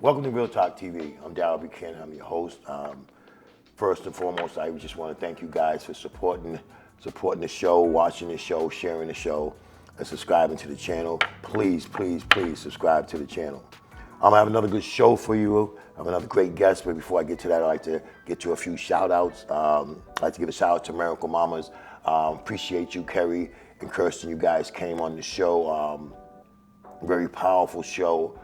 Welcome to Real Talk TV. I'm Darryl Buchanan. I'm your host. First and foremost, I just want to thank you guys for supporting the show, watching the show, sharing the show, and subscribing to the channel. Please, please, please subscribe to the channel. I have another good show for you. I have another great guest, but before I get to that, I'd like to get to a few shout outs. I'd like to give a shout out to Miracle Mamas. Appreciate you, Kerry and Kirsten. You guys came on the show. Very powerful show.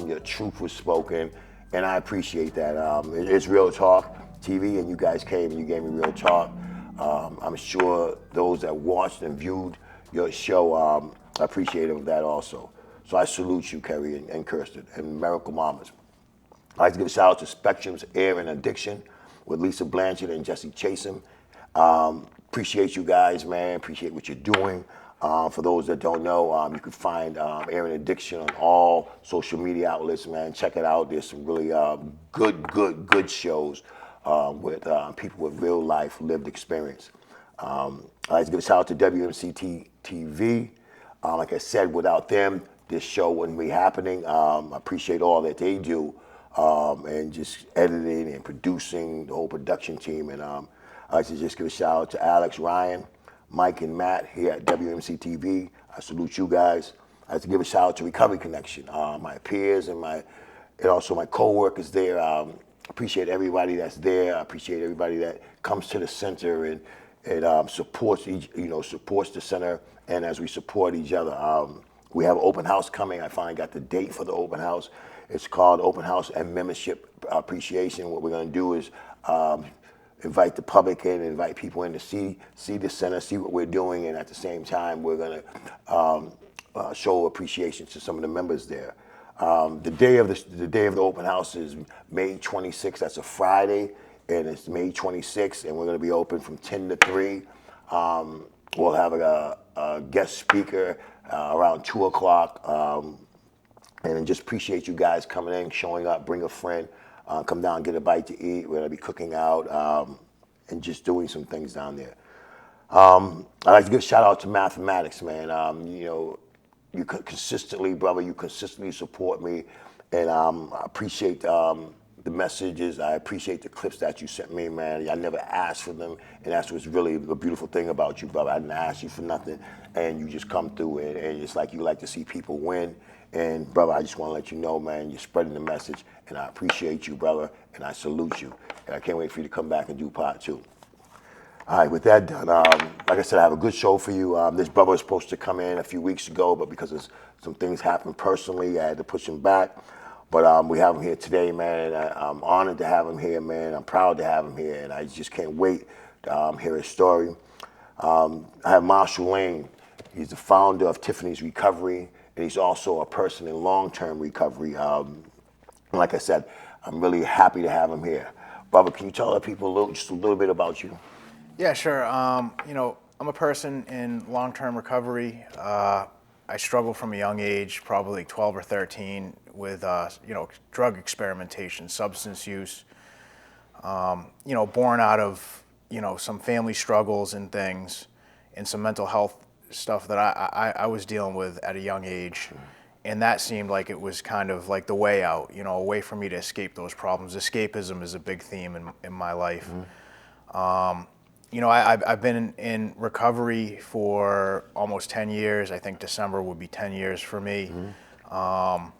Your truth was spoken, and I appreciate that. It's Real Talk TV, and you guys came and you gave me real talk. I'm sure those that watched and viewed your show are appreciative of that also. So I salute you, Kerry and Kirsten, and Miracle Mamas. I'd like to give a shout out to Spectrum's Air and Addiction with Lisa Blanchard and Jesse Chasen. Appreciate you guys, man. Appreciate what you're doing. For those that don't know, you can find Air and Addiction on all social media outlets, man. Check it out. There's some really good shows with people with real life lived experience. I'd like to give a shout out to WMCT-TV. Like I said, without them, this show wouldn't be happening. I appreciate all that they do, and just editing and producing, the whole production team. And I'd like to just give a shout out to Alex, Ryan, Mike, and Matt here at WMCT-TV. I salute you guys. I'd like to give a shout out to Recovery Connection, my peers and also my co-workers there. Appreciate everybody that's there. I appreciate everybody that comes to the center and supports supports the center. And as we support each other, we have an open house coming. I finally got the date for the open house. It's called Open House and Membership Appreciation. What we're going to do is invite the public in, invite people in to see the center, see what we're doing, and at the same time, we're going to show appreciation to some of the members there. The day of the open house is May 26th. That's a Friday, and it's May 26th, and we're going to be open from 10 to 3. We'll have a guest speaker around 2 o'clock, and just appreciate you guys coming in, showing up, bring a friend. Come down, get a bite to eat. We're gonna be cooking out and just doing some things down there. I'd like to give a shout out to Mathematics, man. You consistently, brother, you consistently support me, and I appreciate the messages. I appreciate the clips that you sent me, man. I never asked for them, and that's what's really the beautiful thing about you, brother. I didn't ask you for nothing, and you just come through, and it's like you like to see people win. And brother, I just want to let you know, man, you're spreading the message, and I appreciate you, brother, and I salute you. And I can't wait for you to come back and do part 2. All right, with that done, like I said, I have a good show for you. This brother was supposed to come in a few weeks ago, but because of some things happened personally, I had to push him back. But we have him here today, man. I'm honored to have him here, man. I'm proud to have him here, and I just can't wait to hear his story. I have Marshall Lane. He's the founder of Tiffanys Recovery, and he's also a person in long-term recovery. Like I said, I'm really happy to have him here. Brother, can you tell our people just a little bit about you? Yeah, sure. I'm a person in long-term recovery. I struggled from a young age, probably like 12 or 13, with drug experimentation, substance use. Born out of some family struggles and things, and some mental health stuff that I was dealing with at a young age. And that seemed like it was kind of like the way out, a way for me to escape those problems. Escapism is a big theme in my life. I've been in recovery for almost 10 years. I think December would be 10 years for me.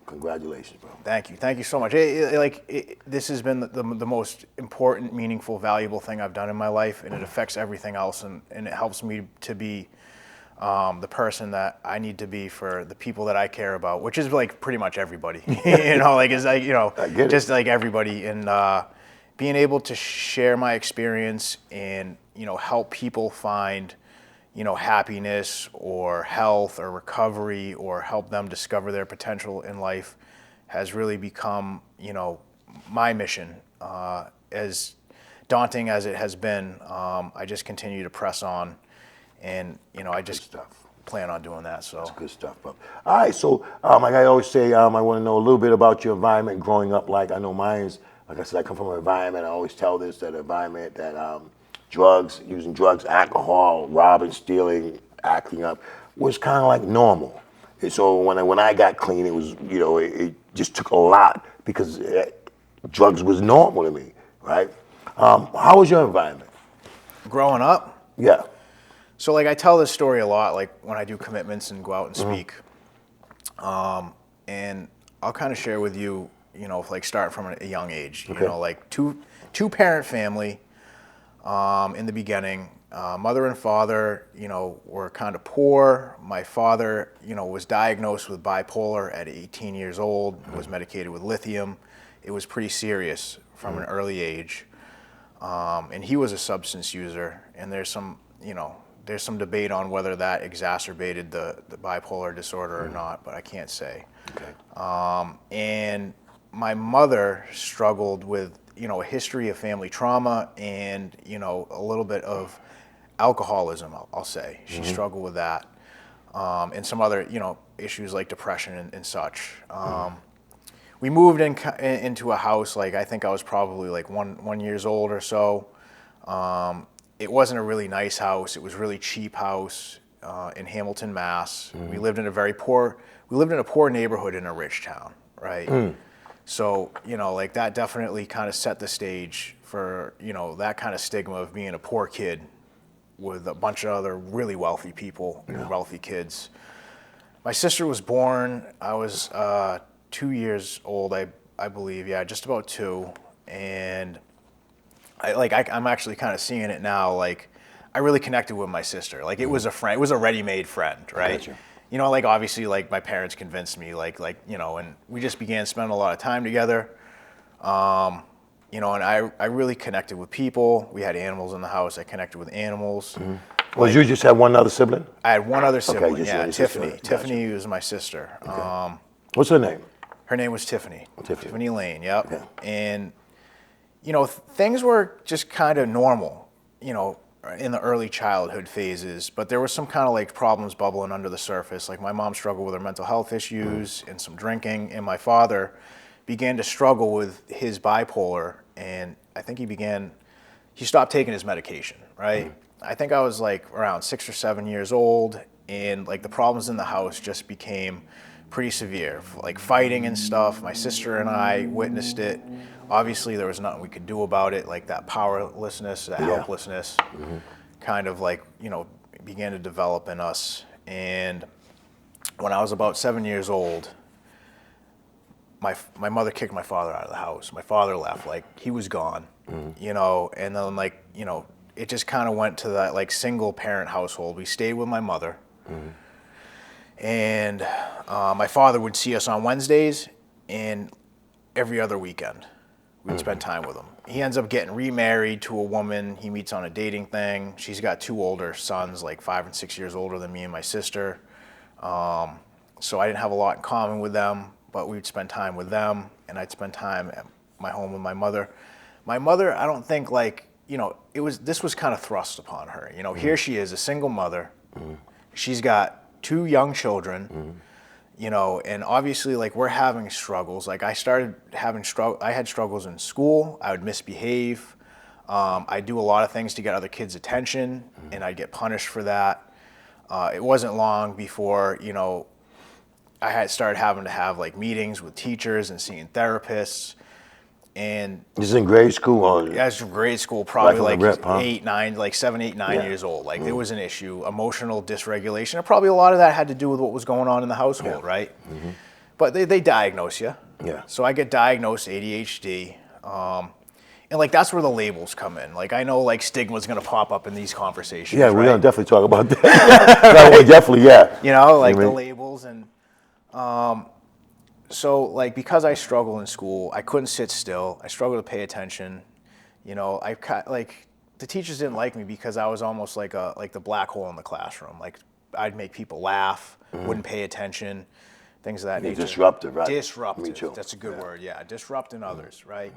Congratulations, bro. Thank you so much. This has been the most important, meaningful, valuable thing I've done in my life, and it affects everything else, and it helps me to be the person that I need to be for the people that I care about, which is like pretty much everybody, just like everybody. And being able to share my experience and, help people find, happiness or health or recovery, or help them discover their potential in life has really become, my mission. As daunting as it has been, I just continue to press on. And, I just plan on doing that. So that's good stuff, bro. All right, so like I always say, I want to know a little bit about your environment growing up. Like I know mine's, like I said, I come from an environment, I always tell this, that environment that using drugs, alcohol, robbing, stealing, acting up was kind of like normal. And so when I got clean, it was, it just took a lot because drugs was normal to me, right? How was your environment? Growing up, Yeah. so like I tell this story a lot, like when I do commitments and go out and speak. And I'll kind of share with you, you know, like start from a young age, you know, like two parent family in the beginning. Mother and father, you know, were kind of poor. My father, you know, was diagnosed with bipolar at 18 years old, was medicated with lithium. It was pretty serious from an early age. And he was a substance user, and there's some, you know, there's some debate on whether that exacerbated the bipolar disorder or not, but I can't say. Okay. And my mother struggled with, you know, a history of family trauma and, you know, a little bit of alcoholism, I'll say. She struggled with that. And some other, you know, issues like depression and such. We moved into a house, like I think I was probably like one years old or so. It wasn't a really nice house. It was a really cheap house in Hamilton, Mass. We lived in a poor neighborhood in a rich town, right? So, you know, like that definitely kind of set the stage for, you know, that kind of stigma of being a poor kid with a bunch of other really wealthy people, wealthy kids. My sister was born, I was 2 years old, I believe, yeah, just about 2. And I'm actually kind of seeing it now. Like, I really connected with my sister. Like, it was a friend. It was a ready-made friend, right? Gotcha. You know, like obviously, like my parents convinced me, like you know, and we just began spending a lot of time together. You know, and I really connected with people. We had animals in the house. I connected with animals. Well, you just have one other sibling? I had one other sibling, just yeah, one sister. Tiffany. Gotcha. Tiffany was my sister. What's her name? Her name was Tiffany. Tiffany Lane, yep. Okay. And, you know, things were just kind of normal, you know, in the early childhood phases, but there was some kind of like problems bubbling under the surface. Like my mom struggled with her mental health issues and some drinking, and my father began to struggle with his bipolar, and I think he stopped taking his medication, right? I think I was like around 6 or 7 years old, and like the problems in the house just became pretty severe, like fighting and stuff. My sister and I witnessed it. Obviously, there was nothing we could do about it, like that powerlessness, that helplessness kind of like, you know, began to develop in us. And when I was about 7 years old, my mother kicked my father out of the house. My father left, like he was gone, you know, and then like, you know, it just kind of went to that like single parent household. We stayed with my mother. And my father would see us on Wednesdays, and every other weekend we'd spend time with him. He ends up getting remarried to a woman he meets on a dating thing. She's got 2 older sons, like 5 and 6 years older than me and my sister. So I didn't have a lot in common with them, but we'd spend time with them, and I'd spend time at my home with my mother. My mother, I don't think like, you know, this was kind of thrust upon her. You know, here she is, a single mother. She's got 2 young children, you know, and obviously like we're having struggles. Like I had struggles in school. I would misbehave. I'd do a lot of things to get other kids' attention, and I'd get punished for that. It wasn't long before, you know, I had started having to have like meetings with teachers and seeing therapists. And This is in grade school, or? yeah, it's grade school, probably Right like from the rip, huh? 8, 9, like 7, 8, 9 years old. Like there was an issue, emotional dysregulation. And probably a lot of that had to do with what was going on in the household, right? But they diagnose you. Yeah. So I get diagnosed ADHD. And like that's where the labels come in. Like I know like stigma's gonna pop up in these conversations. Yeah, right? we're gonna definitely talk about that. No, well, definitely, yeah. You know, like You the mean- labels and so like because I struggled in school, I couldn't sit still. I struggled to pay attention. You know, like the teachers didn't like me because I was almost like the black hole in the classroom. Like I'd make people laugh, wouldn't pay attention, things of that nature. Disruptive, right? Disruptive. Me too. That's a good word. Yeah, disrupting others, right?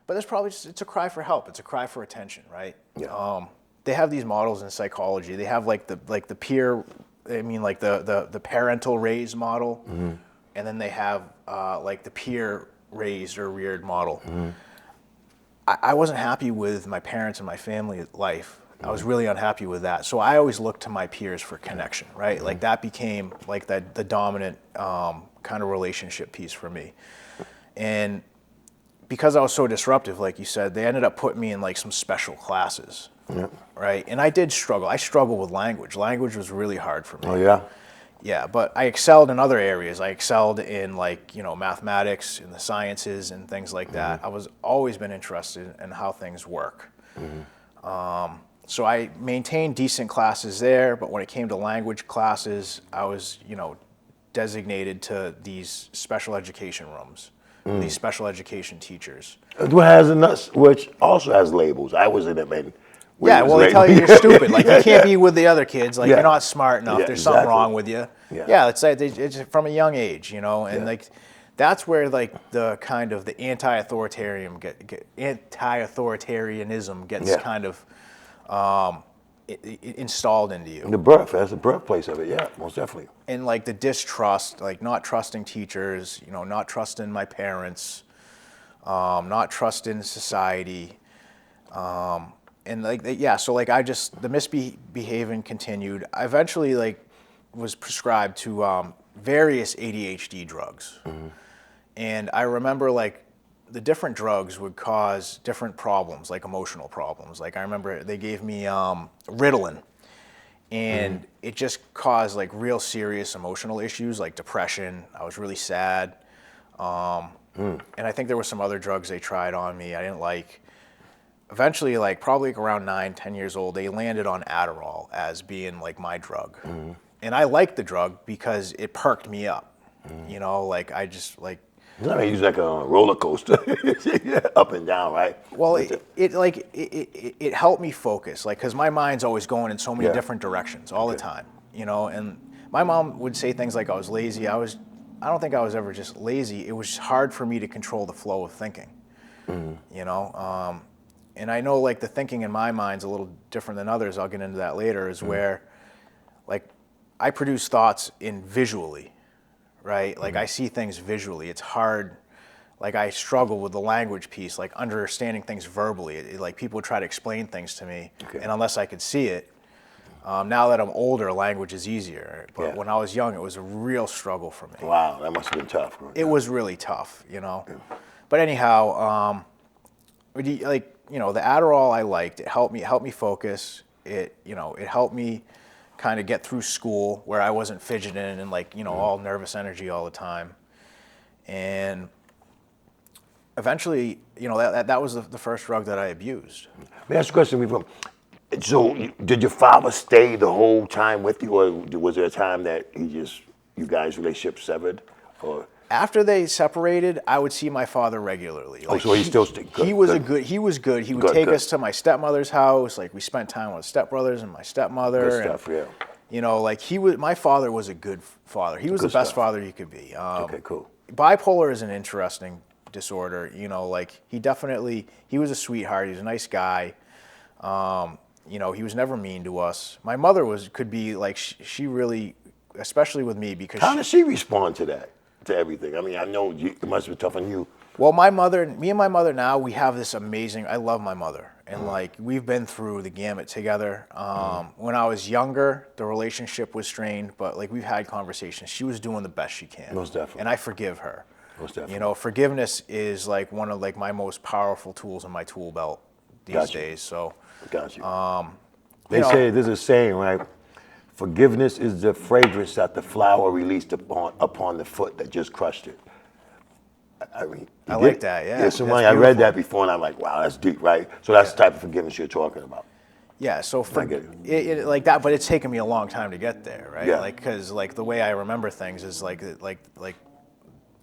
But it's probably just, it's a cry for help. It's a cry for attention, right? Yeah. They have these models in psychology. They have like the peer, I mean like the parental raised model, and then they have like the peer raised or reared model. I wasn't happy with my parents and my family life. I was really unhappy with that. So I always looked to my peers for connection, right? Like that became like the dominant kind of relationship piece for me. And because I was so disruptive, like you said, they ended up putting me in like some special classes, right? And I did struggle. I struggled with language. Language was really hard for me. Oh yeah. Yeah, but I excelled in other areas. I excelled in like, mathematics, in the sciences and things like that. I was always been interested in how things work. So I maintained decent classes there, but when it came to language classes, I was, designated to these special education rooms, these special education teachers. Which also has labels. I was in them, and Yeah, well, they tell you you're stupid. Like, you can't be with the other kids. Like, you're not smart enough. Yeah, There's something exactly. wrong with you. Yeah. It's like it's from a young age, and like that's where like the kind of the anti-authoritarianism gets kind of installed into you. That's the birthplace of it. Yeah, most definitely. And like the distrust, like not trusting teachers, not trusting my parents, not trusting society. And like, so like the misbehaving continued. I eventually like was prescribed to various ADHD drugs. And I remember like the different drugs would cause different problems, like emotional problems. Like I remember they gave me Ritalin, and it just caused like real serious emotional issues like depression. I was really sad. And I think there were some other drugs they tried on me I didn't like. Eventually, like probably around 9-10 years old, they landed on Adderall as being like my drug. And I liked the drug because it perked me up. Like I just like. I mean, it's like a roller coaster, up and down, right? Well, it helped me focus, like, because my mind's always going in so many different directions all the time, And my mom would say things like I was lazy. I don't think I was ever just lazy. It was hard for me to control the flow of thinking, And I know like the thinking in my mind's a little different than others. I'll get into that later. Is where, like, I produce thoughts visually. Right? Like I see things visually. It's hard. Like I struggle with the language piece, like understanding things verbally. Like people would try to explain things to me, and unless I could see it, now that I'm older, language is easier. But when I was young, it was a real struggle for me. Wow, that must have been tough. It was really tough, But anyhow, the Adderall I liked. It helped me focus. It helped me kind of get through school where I wasn't fidgeting and like, all nervous energy all the time. And eventually, that was the first drug that I abused. Let me ask you a question before. So did your father stay the whole time with you, or was there a time that you guys' relationship severed? Or after they separated, I would see my father regularly. Like, so he still stayed good? He was good. He would take us to my stepmother's house. Like we spent time with stepbrothers and my stepmother. Good stuff, Like my father was a good father. He was the best father you could be. Okay, cool. Bipolar is an interesting disorder. Like he was a sweetheart. He was a nice guy. He was never mean to us. My mother could be like, she really, especially with me because. How does she respond to that? To everything. I mean, I know it must be tough on you. Well, me and my mother now, we have this amazing, I love my mother. And like, we've been through the gamut together. When I was younger, the relationship was strained, but like we've had conversations. She was doing the best she can. Most definitely. And I forgive her. Most definitely. Forgiveness is like one of like my most powerful tools in my tool belt these days. So. Got you. They say, there's a saying, right? Forgiveness is the fragrance that the flower released upon the foot that just crushed it. I mean, I like that, yeah. I read that before, and I'm like, wow, that's deep, right? So that's the type of forgiveness you're talking about. Yeah, so it like that, but it's taken me a long time to get there, right? Yeah. Like, because like the way I remember things is like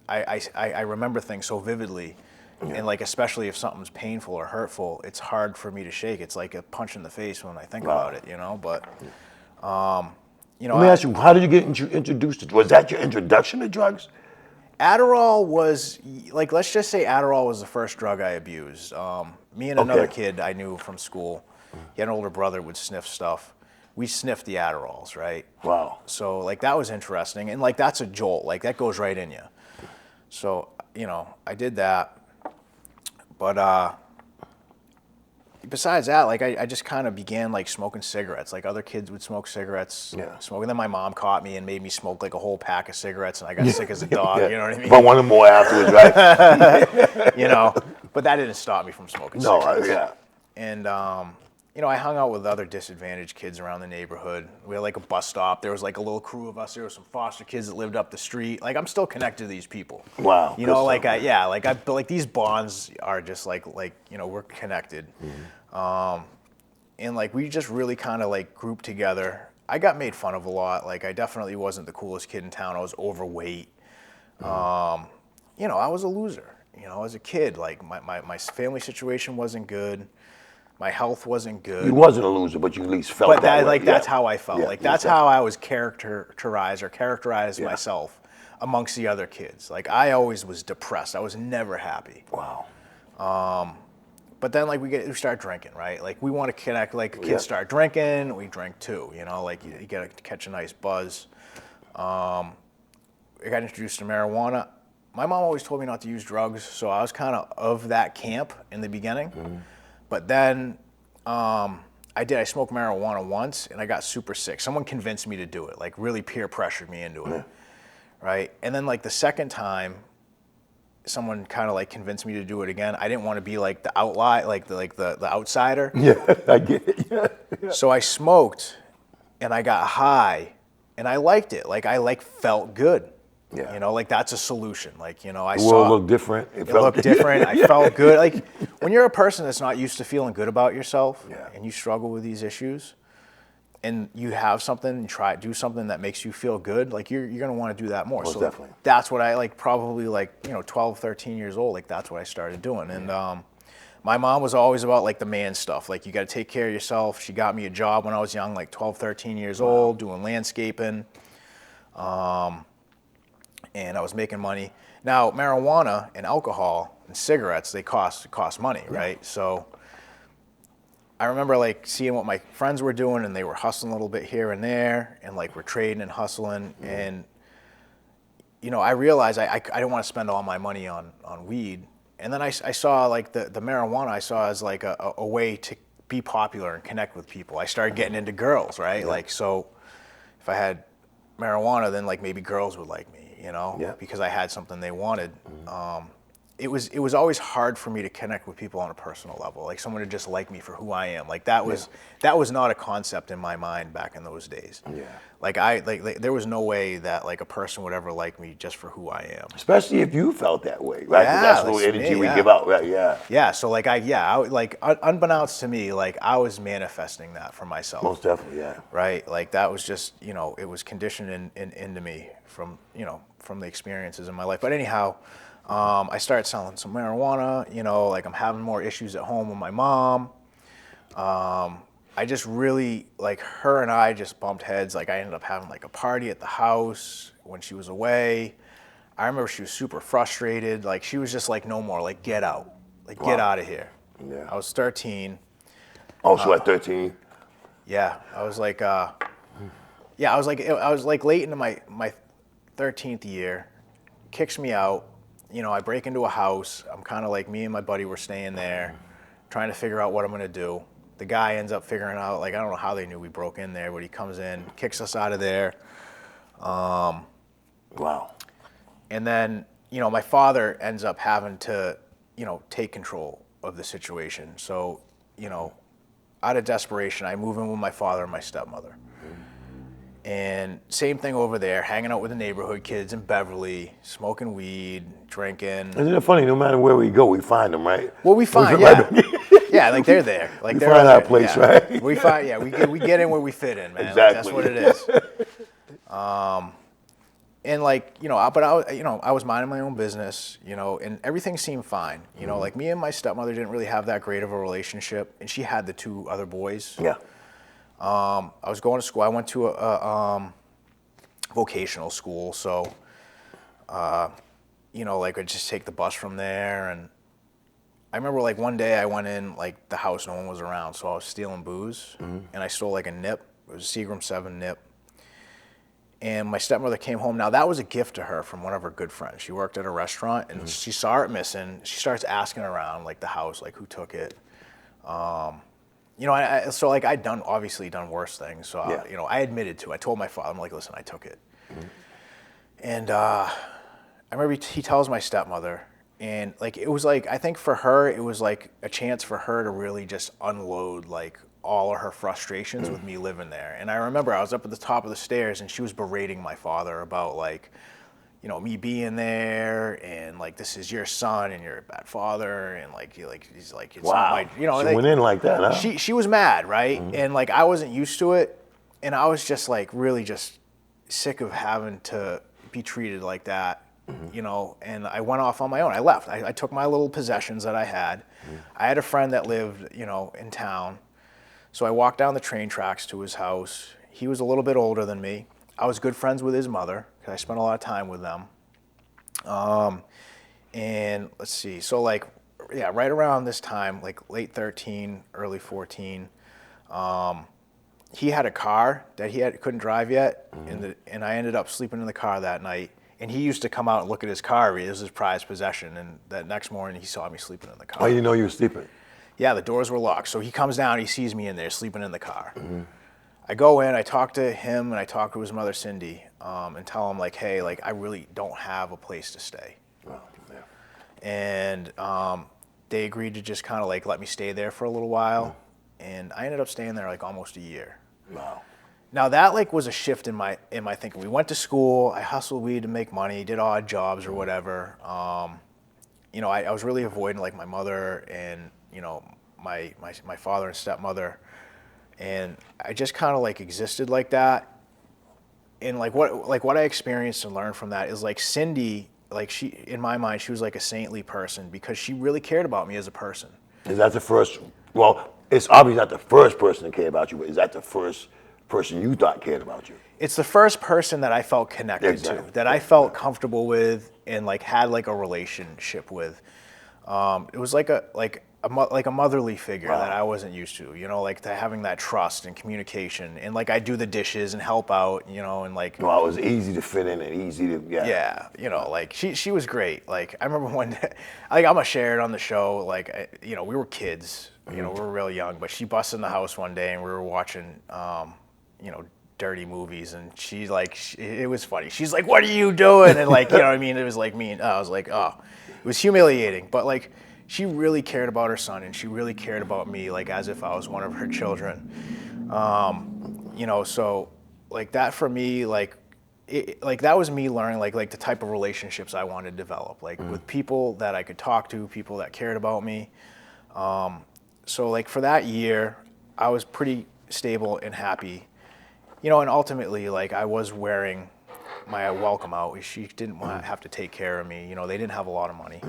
I remember things so vividly, and like especially if something's painful or hurtful, it's hard for me to shake. It's like a punch in the face when I think about it, But. Let me ask you, how did you get introduced to? Was that your introduction to drugs? Adderall was like, let's just say Adderall was the first drug I abused. Me and another kid I knew from school, he had an older brother, would sniff stuff. We sniffed the Adderalls, right? Wow. So like that was interesting, and like that's a jolt, like that goes right in you. So I did that, but besides that, like I just kind of began like smoking cigarettes. Like other kids would smoke cigarettes, smoking. Then my mom caught me and made me smoke like a whole pack of cigarettes, and I got sick as a dog. You know what I mean? But wanted more afterwards, right? You know, but that didn't stop me from smoking cigarettes. Yeah. And you know, I hung out with other disadvantaged kids around the neighborhood. We had like a bus stop. There was like a little crew of us. There were some foster kids that lived up the street. Like I'm still connected to these people. Wow. You know, like like these bonds are just like you know, we're connected. And like we just really kind of like grouped together. I got made fun of a lot. Like I definitely wasn't the coolest kid in town. I was overweight. You know, I was a loser. You know, as a kid, like my family situation wasn't good. My health wasn't good. You wasn't a loser, but you at least felt that way. Like that's how I felt. Like that's how I was characterized myself amongst the other kids. Like I always was depressed. I was never happy. Wow. But then like we start drinking, right? Like we want to connect. Like kids start drinking, we drink too. You know, like you get to catch a nice buzz. I got introduced to marijuana. My mom always told me not to use drugs, so I was kind of that camp in the beginning. But then I smoked marijuana once and I got super sick. Someone convinced me to do it, like really peer pressured me into it, right? And then like the second time, someone kind of like convinced me to do it again. I didn't want to be like the outlier, like the outsider. Yeah, I get it. Yeah. So I smoked and I got high and I liked it. Like I felt good. Yeah. You know, like that's a solution. Like, you know, The world looked different. It looked different. I felt good. Like when you're a person that's not used to feeling good about yourself and you struggle with these issues and you have something and do something that makes you feel good, like you're going to want to do that more. Most definitely. That's what I like, probably like, you know, 12, 13 years old. Like that's what I started doing. And my mom was always about like the man stuff. Like you got to take care of yourself. She got me a job when I was young, like 12, 13 years old, doing landscaping. And I was making money. Now, marijuana and alcohol and cigarettes, they cost money, right? So I remember like seeing what my friends were doing and they were hustling a little bit here and there and like we're trading and hustling. And, you know, I realized I didn't want to spend all my money on weed. And then I saw like the marijuana I saw as like a way to be popular and connect with people. I started getting into girls, right? Like, so if I had marijuana, then like maybe girls would like me. You know, because I had something they wanted. It was always hard for me to connect with people on a personal level, like someone to just like me for who I am. Like that was not a concept in my mind back in those days. Yeah. Like there was no way that like a person would ever like me just for who I am. Especially if you felt that way, right? Yeah, that's the energy we give out, right? Yeah. Yeah. So like unbeknownst to me, like I was manifesting that for myself. Most definitely, yeah. Right. Like that was just, you know, it was conditioned into me from the experiences in my life. But anyhow, I started selling some marijuana, you know, like I'm having more issues at home with my mom. I just really, like her and I just bumped heads. Like I ended up having like a party at the house when she was away. I remember she was super frustrated. Like she was just like, no more, like get out, like get out of here. Yeah. I was 13. Oh, so at 13? Yeah. I was like late into my 13th year, kicks me out. You know, I break into a house. I'm kind of like, me and my buddy were staying there, trying to figure out what I'm going to do. The guy ends up figuring out, like, I don't know how they knew we broke in there, but he comes in, kicks us out of there. Wow. And then, you know, my father ends up having to, you know, take control of the situation. So, you know, out of desperation, I move in with my father and my stepmother. And same thing over there, hanging out with the neighborhood kids in Beverly, smoking weed, drinking. Isn't it funny? No matter where we go, we find them, right? Well, we find, yeah, like they're there. Like we they're find our place, right? We find, we get in where we fit in, man. Exactly. Like, that's what it is. And like, you know, I was minding my own business, you know, and everything seemed fine. You know, like me and my stepmother didn't really have that great of a relationship, and she had the two other boys. Yeah. I was going to school. I went to a vocational school, so you know, like I'd just take the bus from there. And I remember like one day I went in like the house, no one was around, so I was stealing booze, and I stole like a nip. It was a Seagram 7 nip. And my stepmother came home. Now that was a gift to her from one of her good friends. She worked at a restaurant, and she saw it missing. She starts asking around like the house, like who took it. You know, so like I'd obviously done worse things. So, Yeah. you know, I admitted to, I told my father, I'm like, listen, I took it. And I remember he tells my stepmother, and like it was like, I think for her it was like a chance for her to really just unload like all of her frustrations with me living there. And I remember I was up at the top of the stairs and she was berating my father about like, you know, me being there and like, this is your son and you're a bad father, and like he's like, it's not Wow. my, you know, She like, went in like that, huh? she was mad, right? And like I wasn't used to it, and I was just like really just sick of having to be treated like that, you know. And I went off on my own. I left. I took my little possessions that I had. I had a friend that lived, you know, in town, so I walked down the train tracks to his house. He was a little bit older than me. I was good friends with his mother because I spent a lot of time with them. And let's see, so like, yeah, right around this time, like late 13, early 14, he had a car that couldn't drive yet, and I ended up sleeping in the car that night. And he used to come out and look at his car. It was his prized possession. And that next morning, he saw me sleeping in the car. Oh, you didn't know you were sleeping? Yeah, the doors were locked. So he comes down, he sees me in there sleeping in the car. I go in, I talk to him, and I talk to his mother, Cindy, and tell him like, hey, like I really don't have a place to stay. Oh, yeah. And they agreed to just kind of like let me stay there for a little while. And I ended up staying there like almost a year. Wow. Now that like was a shift in my thinking. We went to school, I hustled weed to make money, did odd jobs or whatever. You know, I was really avoiding like my mother and, you know, my father and stepmother. And I just kind of like existed like that. And like what I experienced and learned from that is like Cindy, like she, in my mind, she was like a saintly person because she really cared about me as a person. Is that the first, well, it's obviously not the first person to care about you, but is that the first person you thought cared about you? It's the first person that I felt connected to, that I felt comfortable with and like had like a relationship with. It was like a motherly figure that I wasn't used to, you know, like having that trust and communication, and like I do the dishes and help out, you know, and like. Well, it was easy to fit in and easy to, Yeah, you know, like she was great. Like I remember one day, like I'm gonna share it on the show. Like you know, we were kids, you know, we were real young, but she busted in the house one day and we were watching, you know, dirty movies, and she's like, it was funny. She's like, "What are you doing?" And like, you know what I mean? It was like me, and I was like, oh, it was humiliating, but like. She really cared about her son, and she really cared about me, like as if I was one of her children. You know, so like that for me, like like that was me learning like the type of relationships I wanted to develop, like with people that I could talk to, people that cared about me. So like for that year, I was pretty stable and happy, you know, and ultimately like I was wearing my welcome out. She didn't want to have to take care of me. You know, they didn't have a lot of money.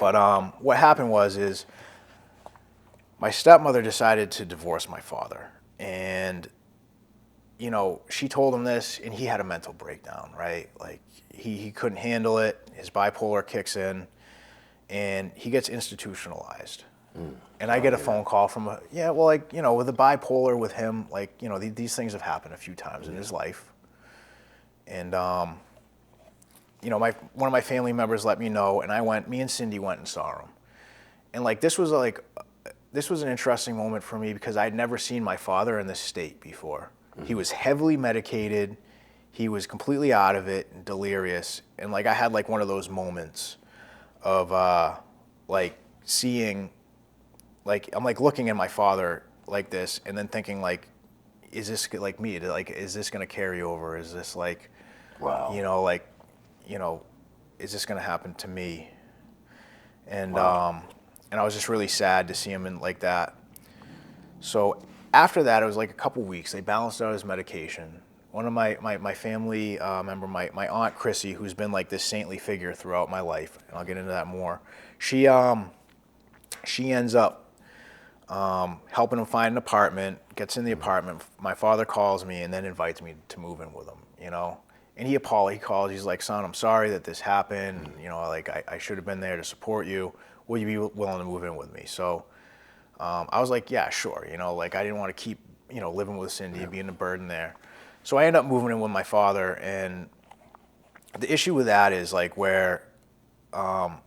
But what happened is my stepmother decided to divorce my father. And, you know, she told him this, and he had a mental breakdown, right? Like, he couldn't handle it. His bipolar kicks in, and he gets institutionalized. And I get a phone call from, well, like, you know, with the bipolar with him, like, you know, these things have happened a few times in his life. And, you know, one of my family members let me know, and me and Cindy went and saw him. And like, this was an interesting moment for me because I'd never seen my father in this state before. He was heavily medicated. He was completely out of it and delirious. And like, I had like one of those moments of like seeing, like, I'm like looking at my father like this and then thinking like, is this like me? Like, is this gonna carry over? Is this like, wow. You know, like, you know, is this going to happen to me? And and I was just really sad to see him in like that. So after that, it was like a couple weeks. They balanced out his medication. One of my family member, my aunt Chrissy, who's been like this saintly figure throughout my life, and I'll get into that more. She ends up helping him find an apartment. Gets in the apartment. My father calls me and then invites me to move in with him. You know. And he calls, he's like, son, I'm sorry that this happened. You know, like I should have been there to support you. Will you be willing to move in with me? So I was like, yeah, sure. You know, like I didn't want to keep, you know, living with Cindy and being a burden there. So I ended up moving in with my father. And the issue with that is like where I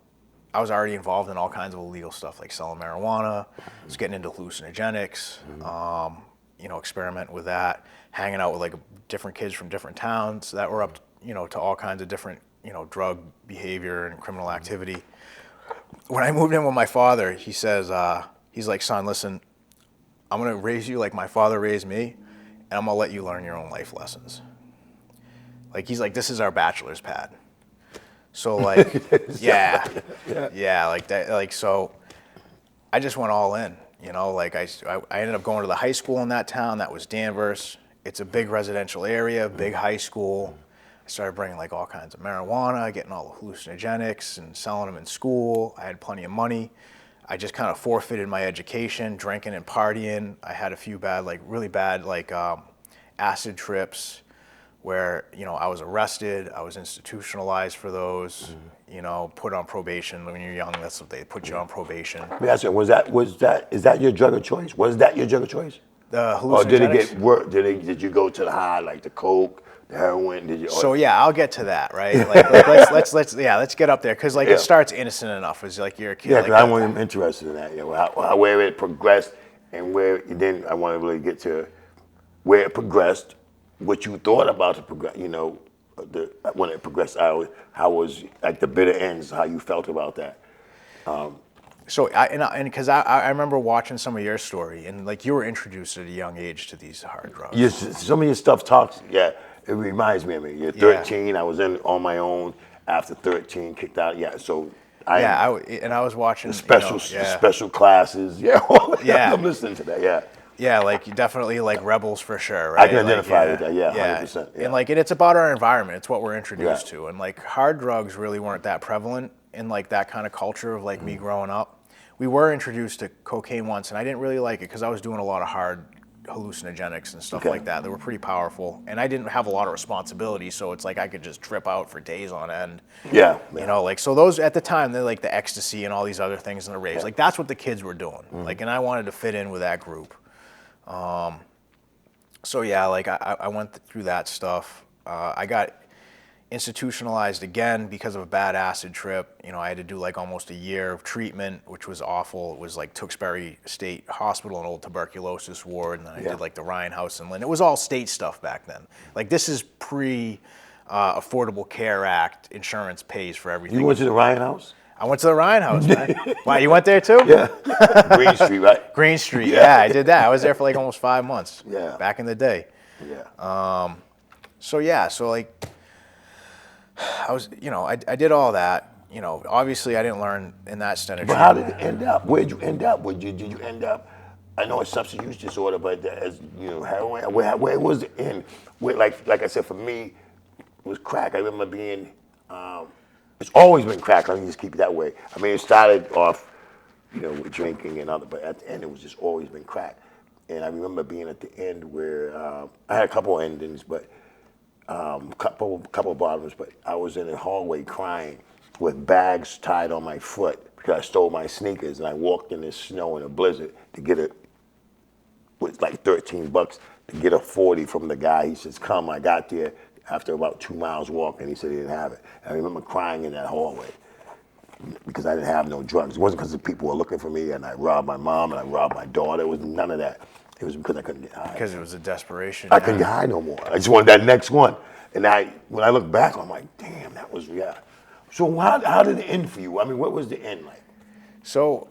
I was already involved in all kinds of illegal stuff, like selling marijuana. I was getting into hallucinogenics, experimenting with that, hanging out with like different kids from different towns that were up, to all kinds of different, drug behavior and criminal activity. When I moved in with my father, he says, he's like, son, listen, I'm going to raise you like my father raised me, and I'm going to let you learn your own life lessons. Like, he's like, this is our bachelor's pad. So like, like that, like, so I just went all in, like I ended up going to the high school in that town. That was Danvers. It's a big residential area, big high school. I started bringing like all kinds of marijuana, getting all the hallucinogenics and selling them in school. I had plenty of money. I just kind of forfeited my education, drinking and partying. I had a few bad, like really bad, like acid trips where, I was arrested. I was institutionalized for those, put on probation. When you're young, that's what they put you on probation. Let me ask you, is that your drug of choice? Was that your drug of choice? The hallucinogenics? Or did it get worse? Did you go to the high, like the coke, the heroin? Did you? So yeah, I'll get to that, right? Like, let's get up there, because like it starts innocent enough. It's like you're a kid. Yeah, because I'm interested in that. Where it progressed, and where then I want to really get to where it progressed, what you thought about the progress. When it progressed, how was like the bitter ends, how you felt about that. So because I remember watching some of your story, and like you were introduced at a young age to these hard drugs. Yes, some of your stuff talks. Yeah, it reminds me of me. You're 13. I was in on my own after 13, kicked out. Yeah, so I was watching special classes. Yeah, all that. Yeah. I'm listening to that. Yeah. Yeah, like definitely like rebels for sure, right? I can identify with that. Yeah, 100%. Yeah. And like it's about our environment. It's what we're introduced to, and like hard drugs really weren't that prevalent in like that kind of culture of like me growing up. We were introduced to cocaine once, and I didn't really like it because I was doing a lot of hard hallucinogenics and stuff like that. They were pretty powerful, and I didn't have a lot of responsibility, so it's like I could just trip out for days on end. Yeah. Like so those at the time, they're like the ecstasy and all these other things and the raves. Like that's what the kids were doing. Like, and I wanted to fit in with that group. So yeah, like I went through that stuff. I got institutionalized again because of a bad acid trip. I had to do like almost a year of treatment, which was awful. It was like Tewksbury State Hospital, an old tuberculosis ward, and then I did like the Ryan House in Lynn. It was all state stuff back then. Like this is pre Affordable Care Act. Insurance pays for everything. You went to the Ryan House? I went to the Ryan House, man. Wow, you went there too? Yeah. Green Street, right? Green Street, yeah, I did that. I was there for like almost 5 months. Yeah. Back in the day. Yeah. So like I was, I did all that. Obviously I didn't learn in that extent. But how did it end up? Where'd you end up? Did you end up? I know it's substance use disorder, but as heroin. Where was it in? Like I said, for me, it was crack. I remember being. It's always been crack. Let me just keep it that way. I mean, it started off, with drinking and other, but at the end, it was just always been crack. And I remember being at the end where I had a couple endings, but couple bottoms. But I was in the hallway crying with bags tied on my foot because I stole my sneakers, and I walked in the snow in a blizzard to get it with like $13 to get a 40 from the guy. He says, "Come." I got there. After about 2 miles walking, he said he didn't have it. And I remember crying in that hallway because I didn't have no drugs. It wasn't because the people were looking for me and I robbed my mom and I robbed my daughter. It was none of that. It was because I couldn't get high. Because it was a desperation. I couldn't get high no more. I just wanted that next one. And when I look back, I'm like, damn, that was, yeah. So how did it end for you? I mean, what was the end like? So,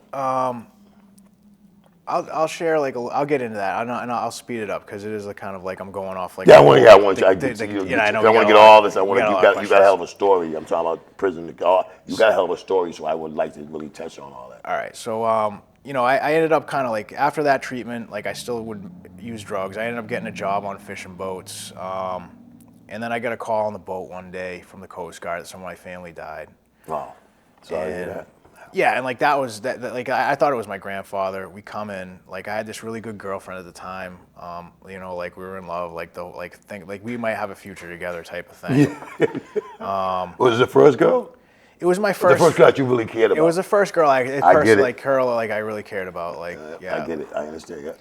I'll share I'll get into that, and I'll speed it up because it is a kind of like I'm going off like. Yeah, I want you. I want to get all this. You got a hell of a story. I'm talking about prison. You got a hell of a story, so I would like to really touch on all that. All right, so I ended up kind of like after that treatment, like I still would use drugs. I ended up getting a job on fishing boats, and then I got a call on the boat one day from the Coast Guard that some of my family died. Wow, sorry to hear that. Yeah, and like that was that. Like I thought it was my grandfather. We come in. Like I had this really good girlfriend at the time. Like we were in love. Like we might have a future together type of thing. Was it the first girl? It was my first. The first girl that you really cared about. It was the first girl I get it. Like her, like I really cared about. Like yeah. I get it. I understand. Yeah.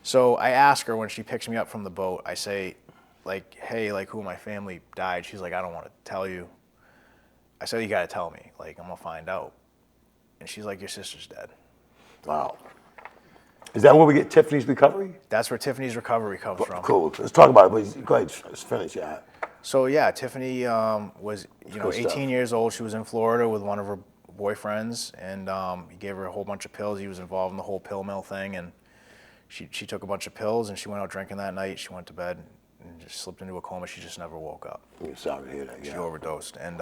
So I ask her when she picks me up from the boat. I say, like, hey, like who in my family died? She's like, I don't want to tell you. I said, you got to tell me. Like I'm gonna find out. And she's like, your sister's dead. Wow. Is that where we get Tiffanys Recovery? That's where Tiffanys Recovery comes from. Cool. Let's talk about it. But go ahead, let's finish. Yeah. So yeah, Tiffany was 18 years old. She was in Florida with one of her boyfriends, and he gave her a whole bunch of pills. He was involved in the whole pill mill thing, and she took a bunch of pills, and she went out drinking that night. She went to bed and just slipped into a coma. She just never woke up. Sorry to hear that. Yeah. She overdosed, and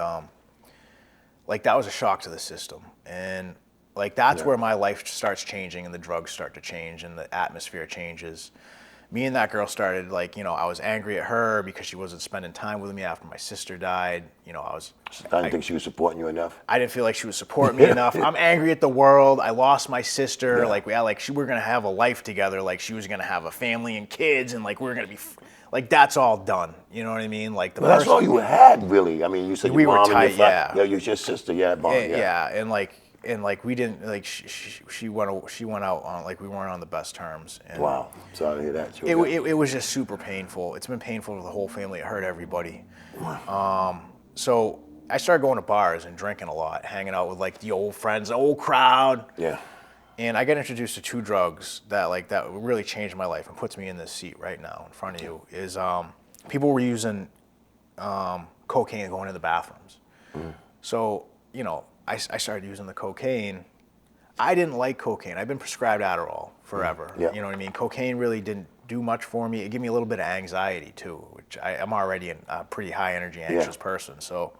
like that was a shock to the system, and like that's where my life starts changing, and the drugs start to change, and the atmosphere changes. Me and that girl started, like, I was angry at her because she wasn't spending time with me after my sister died. I didn't think she was supporting you enough. I didn't feel like she was supporting me enough. I'm angry at the world. I lost my sister. Yeah. Like, we were gonna have a life together. Like, she was gonna have a family and kids, and like we were gonna be, like, that's all done. You know what I mean? Like that's all you had, really. I mean, you said we your mom were tight, and your father. Yeah, you was your sister. Yeah, bond. Yeah, and like we didn't, like she went out on, like, we weren't on the best terms. And wow, sorry to hear that. It was just super painful. It's been painful for the whole family. It hurt everybody. So I started going to bars and drinking a lot, hanging out with like the old friends, the old crowd. Yeah. And I got introduced to two drugs that really changed my life and puts me in this seat right now in front of you. Is people were using cocaine and going to the bathrooms. So I started using the cocaine. I didn't like cocaine. I've been prescribed Adderall forever. Yeah. You know what I mean? Cocaine really didn't do much for me. It gave me a little bit of anxiety too, which I'm already a pretty high energy, anxious person. So,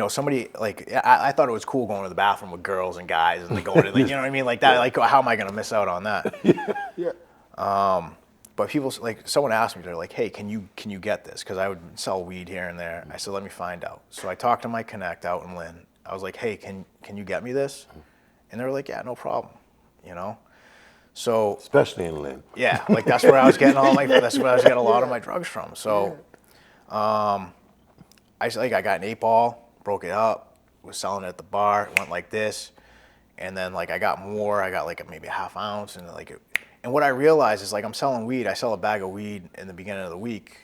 somebody, like, I thought it was cool going to the bathroom with girls and guys and like going to, like, you know what I mean? Like that, like, how am I going to miss out on that? Yeah. But people, like, someone asked me, they're like, hey, can you get this? Because I would sell weed here and there. I said, let me find out. So I talked to my connect out in Lynn. I was like, hey, can you get me this? And they were like, yeah, no problem, So especially in Lynn. Yeah, like that's where I was getting that's where I was getting a lot of my drugs from. So I got an 8-ball, broke it up, was selling it at the bar, it went like this. And then like I got more, I got like maybe a half ounce, and and what I realized is, like, I'm selling weed. I sell a bag of weed in the beginning of the week.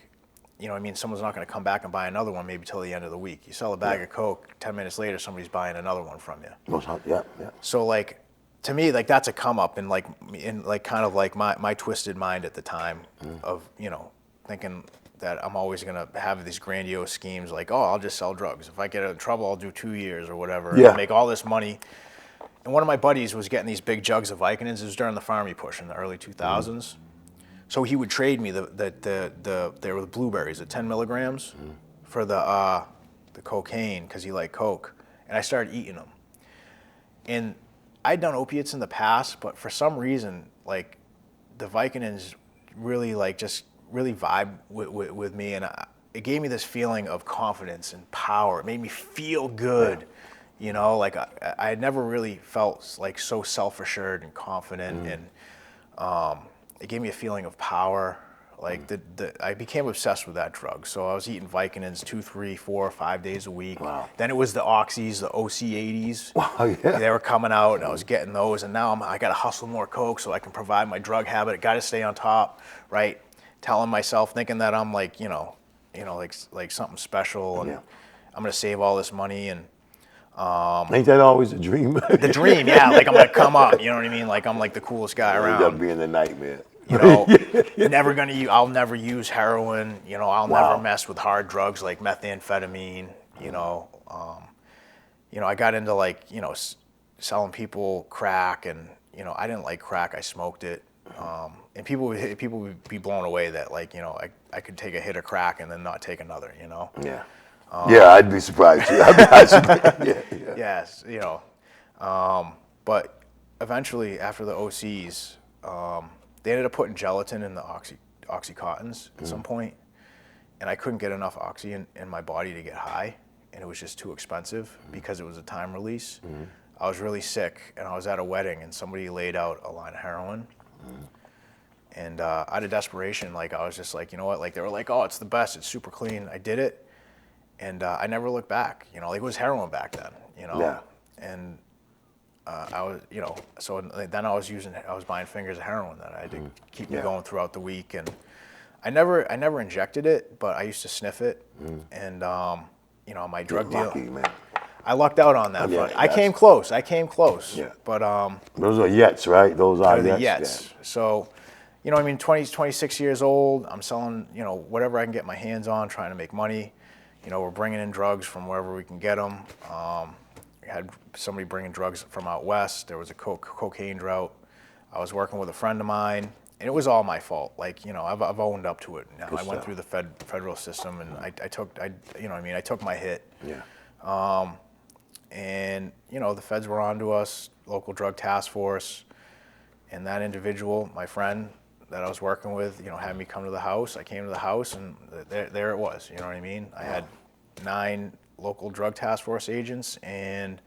You know what I mean? Someone's not going to come back and buy another one maybe till the end of the week. You sell a bag of Coke, 10 minutes later, somebody's buying another one from you. Yeah. So, like, to me, like, that's a come up in kind of like my twisted mind at the time of, thinking that I'm always going to have these grandiose schemes like, oh, I'll just sell drugs. If I get in trouble, I'll do 2 years or whatever. Yeah. I'll make all this money. And one of my buddies was getting these big jugs of Vicodins. It was during the Farmy push in the early 2000s. So he would trade me they were the blueberries, the 10 milligrams for the cocaine, because he liked Coke. And I started eating them. And I'd done opiates in the past, but for some reason, like, the Vicodins really, like, just really vibe with me. And it gave me this feeling of confidence and power. It made me feel good. Like I had never really felt like so self-assured and confident, and it gave me a feeling of power. Like I became obsessed with that drug. So I was eating Vicodins 2, 3, 4, 5 days a week. Wow. Then it was the Oxys, the OC80s. Wow, yeah. They were coming out, and I was getting those. And now I got to hustle more Coke so I can provide my drug habit. I got to stay on top, right? Telling myself, thinking that I'm like, like something special, and I'm gonna save all this money and. Ain't that always a dream? The dream, yeah. Like, I'm gonna come up. You know what I mean? Like, I'm like the coolest guy around. End up being the nightmare. I'll never use heroin. I'll never mess with hard drugs like methamphetamine. I got into, like, selling people crack, and I didn't like crack. I smoked it, and people would be blown away that, like, I could take a hit of crack and then not take another. Yeah. I'd be surprised too. Yeah. Yes, but eventually after the OCs, they ended up putting gelatin in the Oxycontins at some point, and I couldn't get enough Oxy in my body to get high, and it was just too expensive because it was a time release. I was really sick, and I was at a wedding, and somebody laid out a line of heroin. And out of desperation, like, I was just like, you know what? Like, they were like, oh, it's the best. It's super clean. I did it. And I never looked back, like, it was heroin back then, Yeah. And I was, so then I was buying fingers of heroin that I had to keep me going throughout the week. And I never injected it, but I used to sniff it. And, my drug deal. Lucky, man. I lucked out on that Yeah, front. I that's- came close. Yeah. But Those are Yets, right? Those are they're the Yets. Yets. So, 26 years old. I'm selling, whatever I can get my hands on, trying to make money. We're bringing in drugs from wherever we can get them. We had somebody bringing drugs from out west. There was a cocaine drought. I was working with a friend of mine, and it was all my fault. I've owned up to it. Now I went through the federal system, and I took my hit. Yeah. And the feds were onto us, local drug task force, and that individual, my friend that I was working with, had me come to the house. I came to the house, and there it was. You know what I mean? I had 9 local drug task force agents and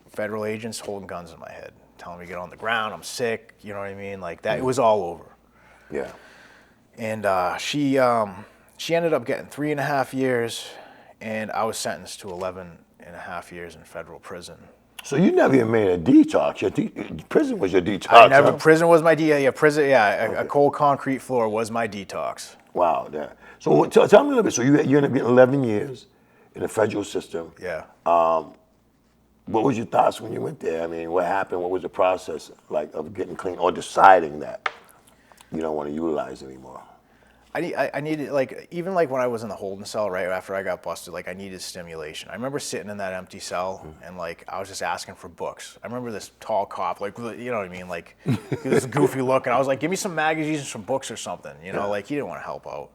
federal agents holding guns in my head, telling me to get on the ground. I'm sick. You know what I mean? Like that. It was all over. Yeah. And she ended up getting 3.5 years, and I was sentenced to 11.5 years in federal prison. So you never even made a detox. Prison was your detox. Huh? Prison was my prison. Yeah, a cold concrete floor was my detox. Wow. Yeah. So tell me a little bit. So you ended up getting 11 years in the federal system. Yeah. What was your thoughts when you went there? I mean, what happened? What was the process like of getting clean or deciding that you don't want to utilize it anymore? I needed, even when I was in the holding cell right after I got busted, I needed stimulation. I remember sitting in that empty cell and I was just asking for books. I remember this tall cop, you know what I mean? This goofy look, and I was like, give me some magazines and some books or something, he didn't want to help out.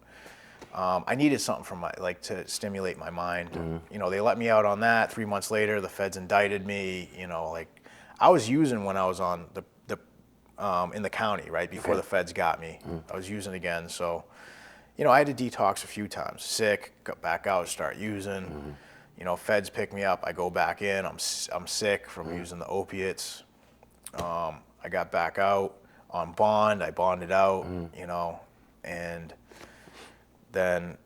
I needed something from to stimulate my mind. They let me out on that. 3 months later, the feds indicted me. I was using when I was on in the county, right before the feds got me. I was using again, so I had to detox a few times. Sick, got back out, start using. Feds pick me up. I go back in. I'm sick from using the opiates. I got back out on bond. I bonded out. And then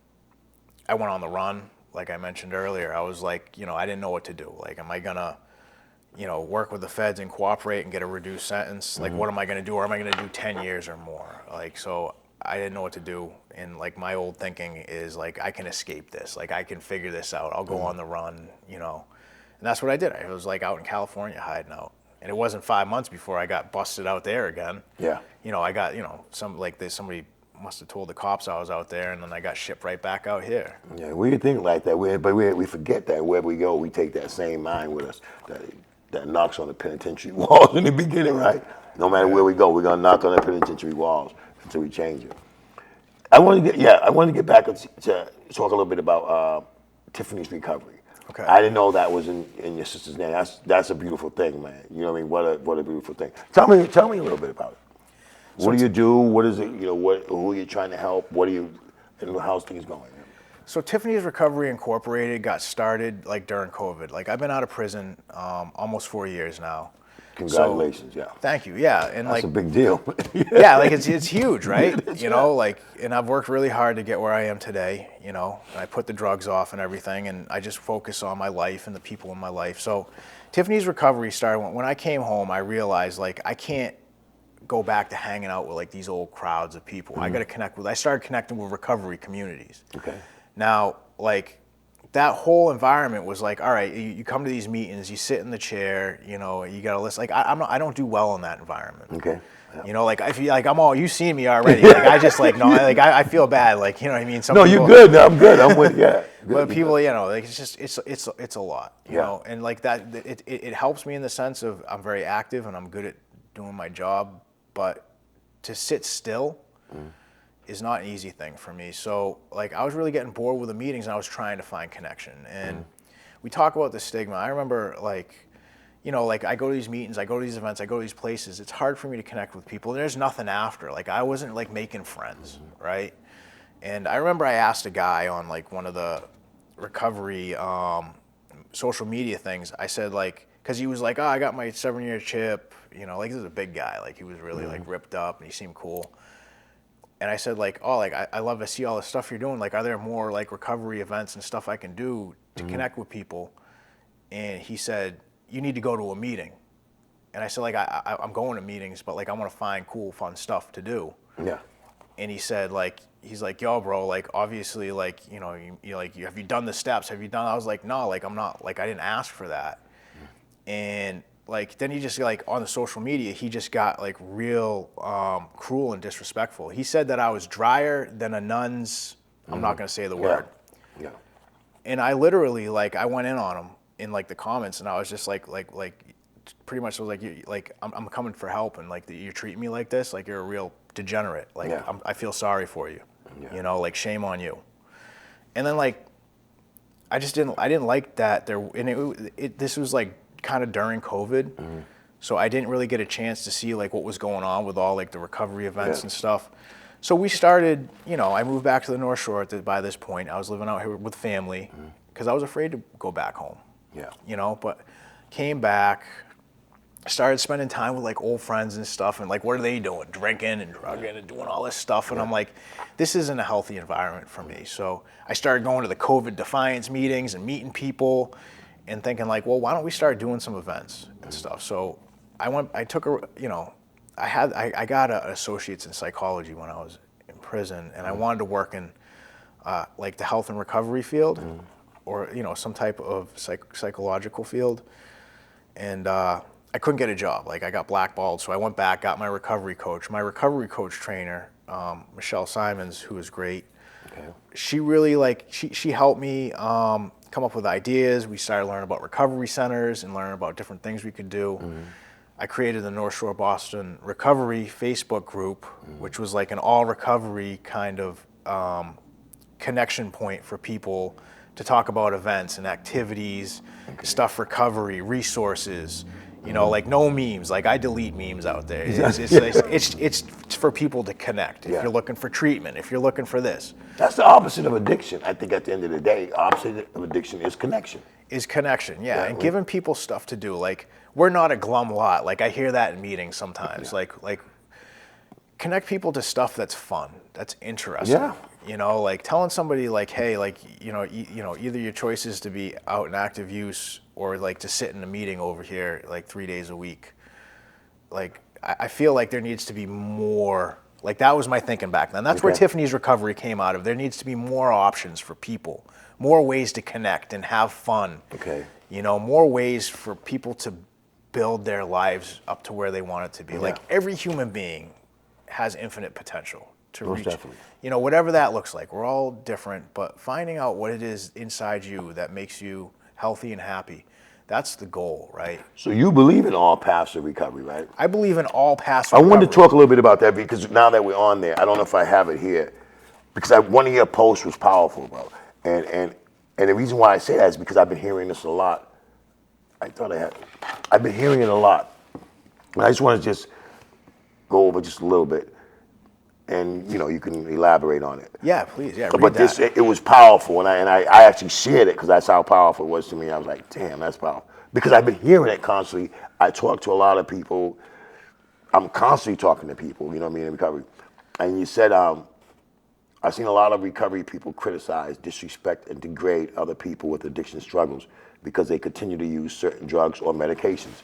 I went on the run, like I mentioned earlier. I was I didn't know what to do. Am I gonna, work with the feds and cooperate and get a reduced sentence? What am I gonna do? Or am I gonna do 10 years or more? So I didn't know what to do. And my old thinking is I can escape this. I can figure this out. I'll go on the run, And that's what I did. I was out in California hiding out. And it wasn't 5 months before I got busted out there again. Yeah. I got, somebody must have told the cops I was out there, and then I got shipped right back out here. Yeah, we think like that, but we forget that wherever we go, we take that same mind with us that knocks on the penitentiary walls in the beginning, right? No matter where we go, we're gonna knock on the penitentiary walls until we change it. I want to get back to talk a little bit about Tiffanys Recovery. Okay. I didn't know that was in your sister's name. That's a beautiful thing, man. You know what I mean? What a beautiful thing. Tell me a little bit about it. What do you do? What is it? Who are you trying to help? And how's things going? So Tiffanys Recovery Incorporated got started during COVID. I've been out of prison almost 4 years now. Congratulations, yeah. Thank you, yeah. And that's a big deal. Yeah, it's huge, right? And I've worked really hard to get where I am today, and I put the drugs off and everything, and I just focus on my life and the people in my life. So Tiffanys Recovery started when I came home. I realized I can't go back to hanging out with these old crowds of people. I got to I started connecting with recovery communities. Okay. Now, that whole environment was all right, you come to these meetings, you sit in the chair, you got to listen. I don't do well in that environment. Okay. Yeah. I feel you seen me already. I just I feel bad. You know what I mean? No, you're good. No, I'm good. I'm with you. Yeah. But people, it's just, it's a lot, you Yeah. know, and that, it helps me in the sense of I'm very active and I'm good at doing my job, but to sit still is not an easy thing for me. So I was really getting bored with the meetings and I was trying to find connection. And we talk about the stigma. I remember I go to these meetings, I go to these events, I go to these places. It's hard for me to connect with people. There's nothing after. I wasn't making friends, right? And I remember I asked a guy on one of the recovery social media things. I said because he was I got my 7-year chip. This is a big guy. He was really ripped up and he seemed cool. And I said I love to see all the stuff you're doing. Are there more recovery events and stuff I can do to connect with people? And he said, you need to go to a meeting. And I said I'm going to meetings, but I want to find cool, fun stuff to do. Yeah. and he said, like, he's like, yo, bro, like, obviously, like, you like, have you done the steps? Have you done? I was like, no, like, I'm not, like, I didn't ask for that. And like, then he just, like, on the social media, he just got like real cruel and disrespectful. He said that I was drier than a nun's, I'm not gonna say the word. Yeah. And I literally, like, I went in on him in like the comments, and I was just like pretty much was like, I'm coming for help, and like you're treating me like this, like you're a real degenerate. Like, I feel sorry for you, like, shame on you. And then, like, I didn't like that there, and this was like kind of during COVID, so I didn't really get a chance to see like what was going on with all like the recovery events and stuff. So we started, I moved back to the North Shore by this point. I was living out here with family because I was afraid to go back home. But came back, started spending time with like old friends and stuff, and like, what are they doing? Drinking and drugging and doing all this stuff. And I'm like, this isn't a healthy environment for me. So I started going to the COVID defiance meetings and meeting people and thinking like, well, why don't we start doing some events and stuff? So I got an associate's in psychology when I was in prison, and I wanted to work in like the health and recovery field, or some type of psychological field, and I couldn't get a job. Like, I got blackballed, so I went back, got my recovery coach. My recovery coach trainer, Michelle Simons, who was great. She really she helped me come up with ideas. We started learning about recovery centers and learning about different things we could do. I created the North Shore Boston Recovery Facebook group, which was like an all recovery kind of connection point for people to talk about events and activities, stuff recovery, resources. Like, no memes. Like, I delete memes out there. It's for people to connect. If you're looking for treatment, if you're looking for this. That's the opposite of addiction. I think at the end of the day, opposite of addiction is connection. And giving people stuff to do. Like, we're not a glum lot. Like, I hear that in meetings sometimes. Like connect people to stuff that's fun, that's interesting. Like telling somebody like, hey, like, either your choice is to be out in active use or like to sit in a meeting over here like 3 days a week. Like, I feel like there needs to be more. Like, that was my thinking back then. That's where Tiffanys Recovery came out of. There needs to be more options for people, more ways to connect and have fun. More ways for people to build their lives up to where they want it to be. Like, every human being has infinite potential to reach. Whatever that looks like. We're all different, but finding out what it is inside you that makes you healthy and happy, that's the goal, right? So you believe in all paths of recovery, right? I believe in all paths of recovery. I wanted to talk a little bit about that, because now that we're on there, I don't know if I have it here, because one of your posts was powerful, bro. And the reason why I say that is because I've been hearing this a lot. I've been hearing it a lot. And I just want to just go over just a little bit, and you can elaborate on it. Yeah, please. Yeah, but it was powerful, and I actually shared it because that's how powerful it was to me. I was like, damn, that's powerful, because I've been hearing it constantly. I talk to a lot of people. I'm constantly talking to people, in recovery. And you said, I've seen a lot of recovery people criticize, disrespect, and degrade other people with addiction struggles because they continue to use certain drugs or medications.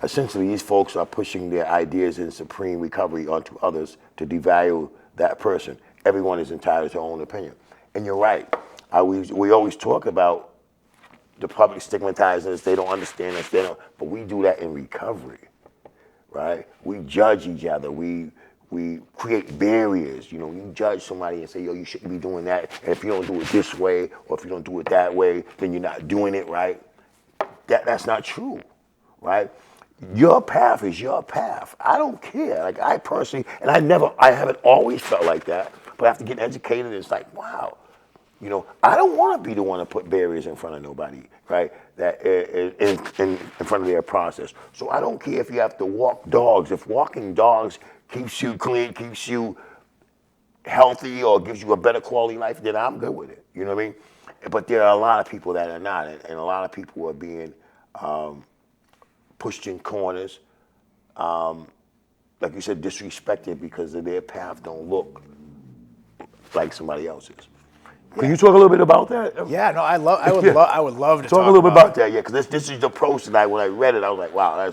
Essentially, these folks are pushing their ideas in supreme recovery onto others to devalue that person. Everyone is entitled to their own opinion. And you're right. We always talk about the public stigmatizing us. They don't understand us. But we do that in recovery, right? We judge each other. We create barriers. You judge somebody and say, yo, you shouldn't be doing that. And if you don't do it this way, or if you don't do it that way, then you're not doing it right. That's not true, right? Your path is your path. I don't care. Like, I personally, and I haven't always felt like that, but after getting educated, it's like, wow, I don't want to be the one to put barriers in front of nobody, right? That in front of their process. So I don't care if you have to walk dogs. If walking dogs keeps you clean, keeps you healthy, or gives you a better quality life, then I'm good with it. You know what I mean? But there are a lot of people that are not, and a lot of people are being pushed in corners, like you said, disrespected because of their path don't look like somebody else's. Can you talk a little bit about that? Yeah, no, I would love to talk a little bit about that. Yeah, because this is the post tonight. When I read it, I was like, wow,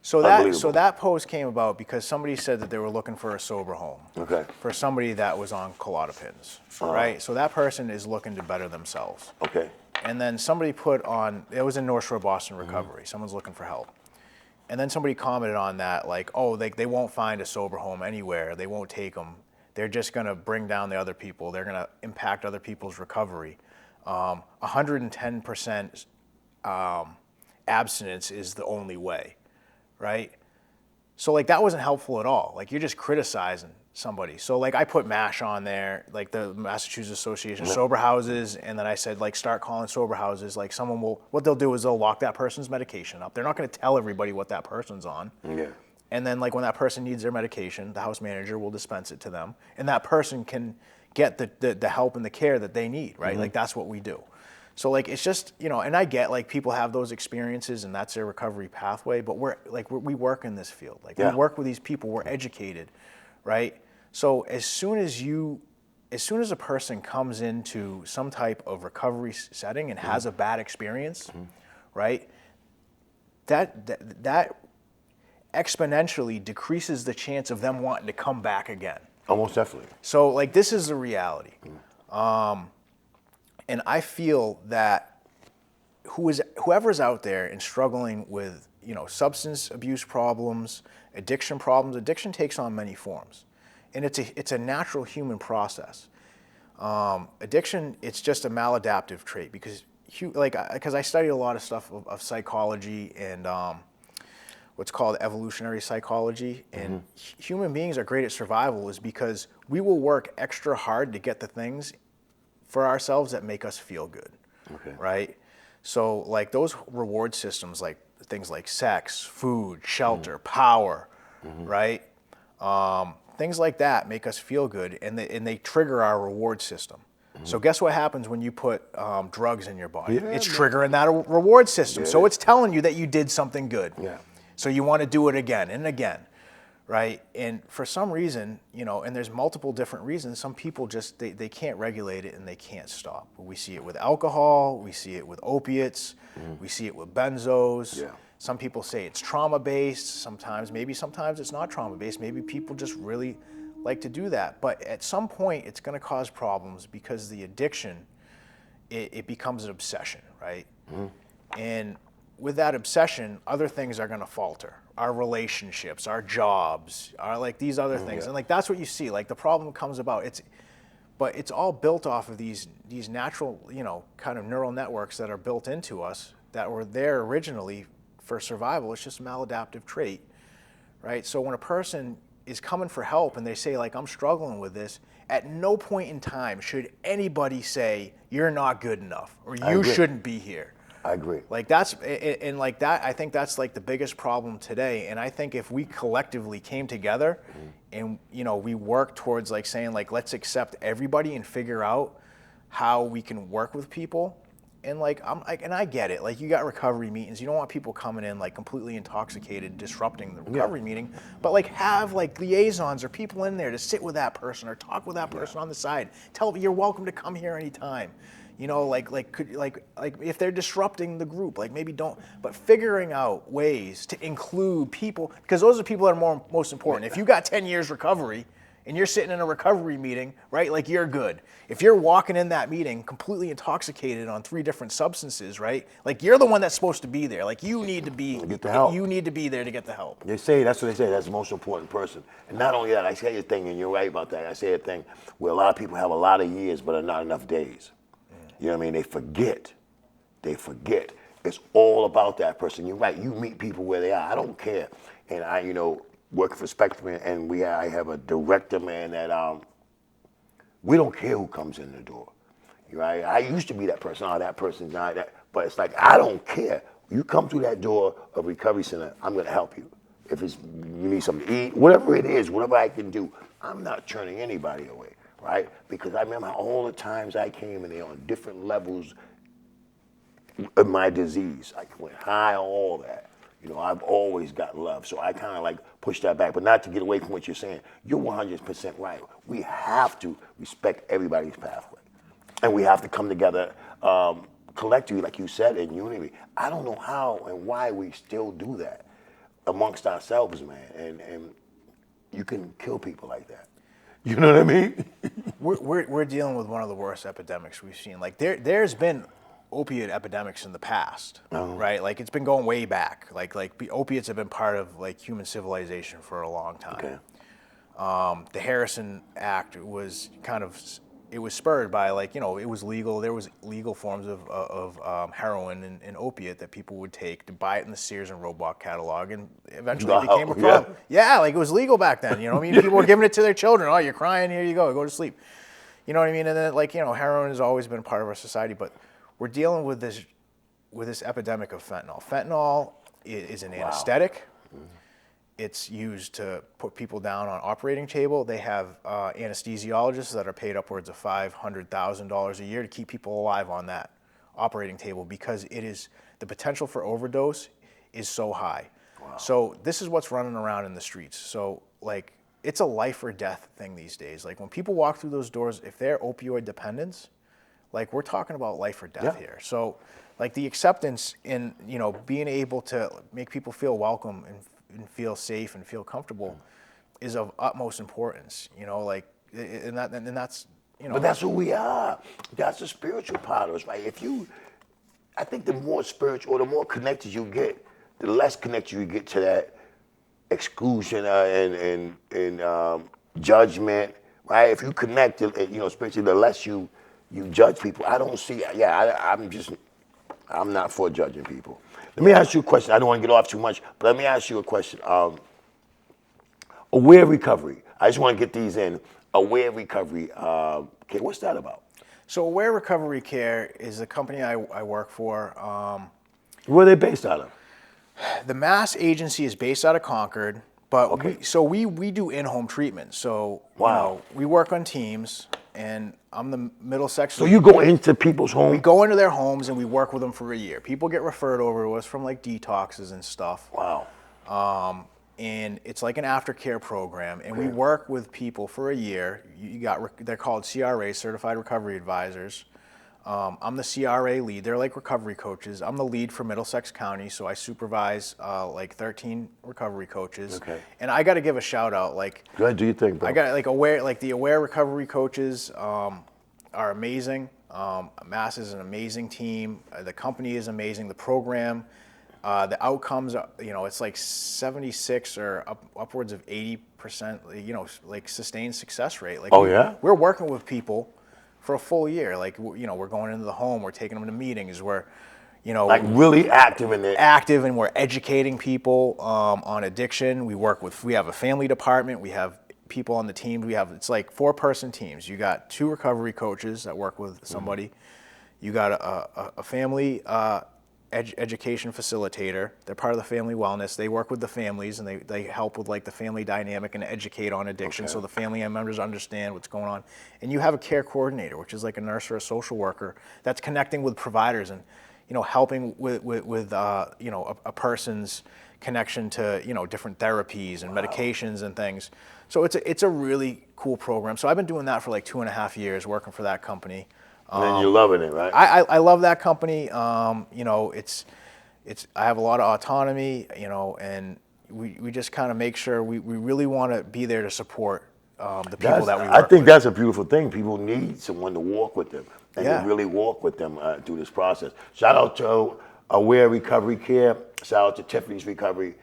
So Unbelievable. that post came about because somebody said that they were looking for a sober home. Okay. For somebody that was on Maladaptive, right? So that person is looking to better themselves. Okay. And then somebody put on, it was in North Shore Boston Recovery. Someone's looking for help. And then somebody commented on that, like, oh, they won't find a sober home anywhere. They won't take them. They're just going to bring down the other people. They're going to impact other people's recovery. 110% abstinence is the only way, right? So like that wasn't helpful at all. Like you're just criticizing somebody. So like I put MASH on there, like the Massachusetts Association of Sober Houses, and then I said like start calling sober houses. Like someone will, what they'll do is they'll lock that person's medication up. They're not going to tell everybody what that person's on. Yeah. And then like when that person needs their medication, the house manager will dispense it to them, and that person can get the help and the care that they need, right? Like that's what we do. So like it's just, you know, and I get like people have those experiences and that's their recovery pathway, but we work in this field. Like we work with these people, we're educated, right? So as soon as a person comes into some type of recovery setting and has a bad experience, right? That exponentially decreases the chance of them wanting to come back again. Almost definitely. So like this is the reality. And I feel that whoever's out there and struggling with, you know, substance abuse problems, addiction takes on many forms. And it's a natural human process. Addiction, it's just a maladaptive trait because I study a lot of stuff of psychology and what's called evolutionary psychology. And human beings are great at survival is because we will work extra hard to get the things for ourselves that make us feel good, right? So like those reward systems, like things like sex, food, shelter, power, right? Things like that make us feel good, and they trigger our reward system. So guess what happens when you put drugs in your body? It's triggering that reward system. So it's telling you that you did something good. So you want to do it again and again, right? And for some reason, you know, and there's multiple different reasons, some people just, they can't regulate it and they can't stop. We see it with alcohol, we see it with opiates, we see it with benzos. Some people say it's trauma-based, sometimes it's not trauma-based, maybe people just really like to do that. But at some point, it's gonna cause problems because the addiction, it becomes an obsession, right? And with that obsession, other things are gonna falter. Our relationships, our jobs, our like these other things. And like that's what you see, like the problem comes about. But it's all built off of these natural, you know, kind of neural networks that are built into us that were there originally for survival. It's just a maladaptive trait, right? So when a person is coming for help and they say like, I'm struggling with this, at no point in time should anybody say, you're not good enough or you shouldn't be here. I agree. Like that's, and like that, I think that's like the biggest problem today. And I think if we collectively came together and, you know, we work towards like saying like, let's accept everybody and figure out how we can work with people. And like, and I get it. Like you got recovery meetings. You don't want people coming in like completely intoxicated, disrupting the recovery meeting, but like have like liaisons or people in there to sit with that person or talk with that person on the side. Tell them you're welcome to come here anytime. You know, like if they're disrupting the group, like maybe don't, but figuring out ways to include people, because those are people that are most important. If you got 10 years recovery and you're sitting in a recovery meeting, right, like you're good. If you're walking in that meeting completely intoxicated on 3 different substances, right, like you're the one that's supposed to be there. Like you need to be, get the help. You need to be there to get the help. That's what they say, that's the most important person. And not only that, I say a thing, and you're right about that, I say a thing where a lot of people have a lot of years but are not enough days. You know what I mean? They forget. It's all about that person. You're right. You meet people where they are. I don't care. And I, you know, working for Spectrum, and I have a director, man, that we don't care who comes in the door. Right? I used to be that person. Oh, that person's not that. But it's like I don't care. You come through that door of recovery center, I'm gonna help you. If it's you need something to eat, whatever it is, whatever I can do, I'm not turning anybody away. Right? Because I remember all the times I came in there on different levels of my disease. I went high on all that. You know, I've always got love. So I kind of like push that back, but not to get away from what you're saying. You're 100% right. We have to respect everybody's pathway. And we have to come together collectively, like you said, in unity. I don't know how and why we still do that. amongst ourselves, man, and you can kill people like that. You know what I mean? We're dealing with one of the worst epidemics we've seen. Like there's been opiate epidemics in the past, right? Like it's been going way back. Like opiates have been part of like human civilization for a long time. Okay. The Harrison Act was it was spurred by like, it was legal. There was legal forms of heroin and opiate that people would take to buy it in the Sears and Roebuck catalog, and eventually it became a problem. Yeah, like it was legal back then. You know what I mean? People were giving it to their children. Oh, you're crying, here you go to sleep. You know what I mean? And then like, heroin has always been part of our society, but we're dealing with this epidemic of fentanyl. Fentanyl is an anesthetic. It's used to put people down on operating table. They have anesthesiologists that are paid upwards of $500,000 a year to keep people alive on that operating table because the potential for overdose is so high. Wow. So this is what's running around in the streets. So like it's a life or death thing these days. Like when people walk through those doors, if they're opioid dependents, like we're talking about life or death here. So like the acceptance in, being able to make people feel welcome and feel safe and feel comfortable is of utmost importance, and that's, But that's who we are. That's the spiritual part of us, right? I think the more spiritual or the more connected you get, the less connected you get to that exclusion and judgment, right? If you connect, spiritually, the less you judge people. I don't see, I'm not for judging people. Let me ask you a question. I don't want to get off too much, but let me ask you a question. Aware recovery. I just want to get these in. Aware recovery. Okay, what's that about? So Aware Recovery Care is the company I work for. Where are they based out of? The Mass agency is based out of Concord, but Okay. we do in-home treatment. So Wow. We work on teams, and I'm the Middlesex. So you go into people's homes? We go into their homes and we work with them for a year. People get referred over to us from like detoxes and stuff. Wow. And it's like an aftercare program, and we work with people for a year. They're called CRA, Certified Recovery Advisors. I'm the CRA lead. They're like recovery coaches. I'm the lead for Middlesex County, so I supervise like 13 recovery coaches. Okay. And I got to give a shout out. Like, go ahead, do your thing, bro. I got the Aware recovery coaches are amazing. Mass is an amazing team. The company is amazing. The program, the outcomes, it's like 76 or upwards of 80%, like sustained success rate. Like, we're working with people for a full year. Like, we're going into the home, we're taking them to meetings, we're, like really active in it. Active, and we're educating people on addiction. We have a family department, we have people on the team. It's like 4-person teams. You got 2 recovery coaches that work with somebody. You got a family education facilitator. They're part of the family wellness. They work with the families, and they help with like the family dynamic and educate on addiction, so the family members understand what's going on. And you have a care coordinator, which is like a nurse or a social worker that's connecting with providers and helping with a person's connection to different therapies and medications and things. So it's a really cool program. So I've been doing that for like 2.5 years, working for that company. And you're loving it, right? I love that company. It's I have a lot of autonomy, and we just kind of make sure we really want to be there to support the people that we work with. I think that's a beautiful thing. People need someone to walk with them and to really walk with them through this process. Shout out to Aware Recovery Care. Shout out to Tiffanys Recovery.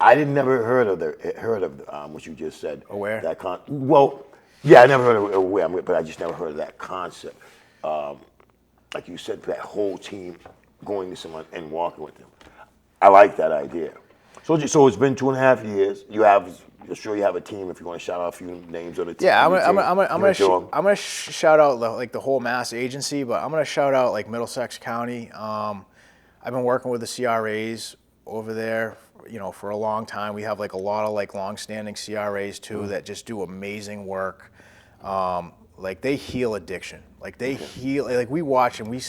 I never heard of what you just said. Aware? I never heard of Aware, but I just never heard of that concept. Like you said, that whole team going to someone and walking with them. I like that idea. So it's been 2.5 years. I'm sure you have a team. If you want to shout out a few names on the team. Yeah, I'm gonna shout out the whole Mass agency, but I'm gonna shout out like Middlesex County. I've been working with the CRAs over there, for a long time. We have like a lot of like long-standing CRAs too that just do amazing work. Like they heal addiction. Like they heal. Like we watch and we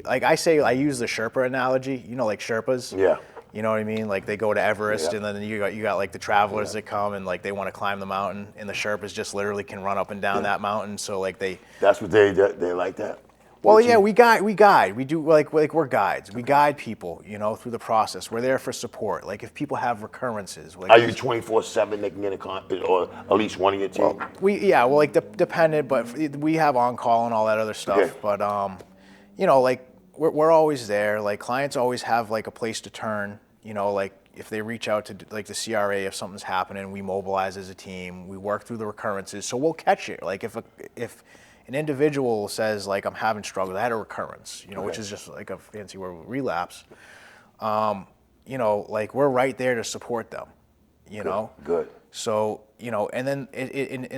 like I use the Sherpa analogy. Like Sherpas. Yeah. You know what I mean? Like they go to Everest, and then you got like the travelers that come and like they want to climb the mountain, and the Sherpas just literally can run up and down that mountain. So like That's what they like that. Well, yeah, we guide. We do like we're guides. We guide people, through the process. We're there for support. Like if people have recurrences. Like, Are you 24/7? They can get or at least one of your team. Dependent, but we have on call and all that other stuff. Okay. But like we're always there. Like clients always have like a place to turn. Like if they reach out to like the CRA, if something's happening, we mobilize as a team. We work through the recurrences, so we'll catch it. Like if an individual says like I'm having struggles, I had a recurrence, which is just like a fancy word, relapse. Like we're right there to support them, know. Good. So and then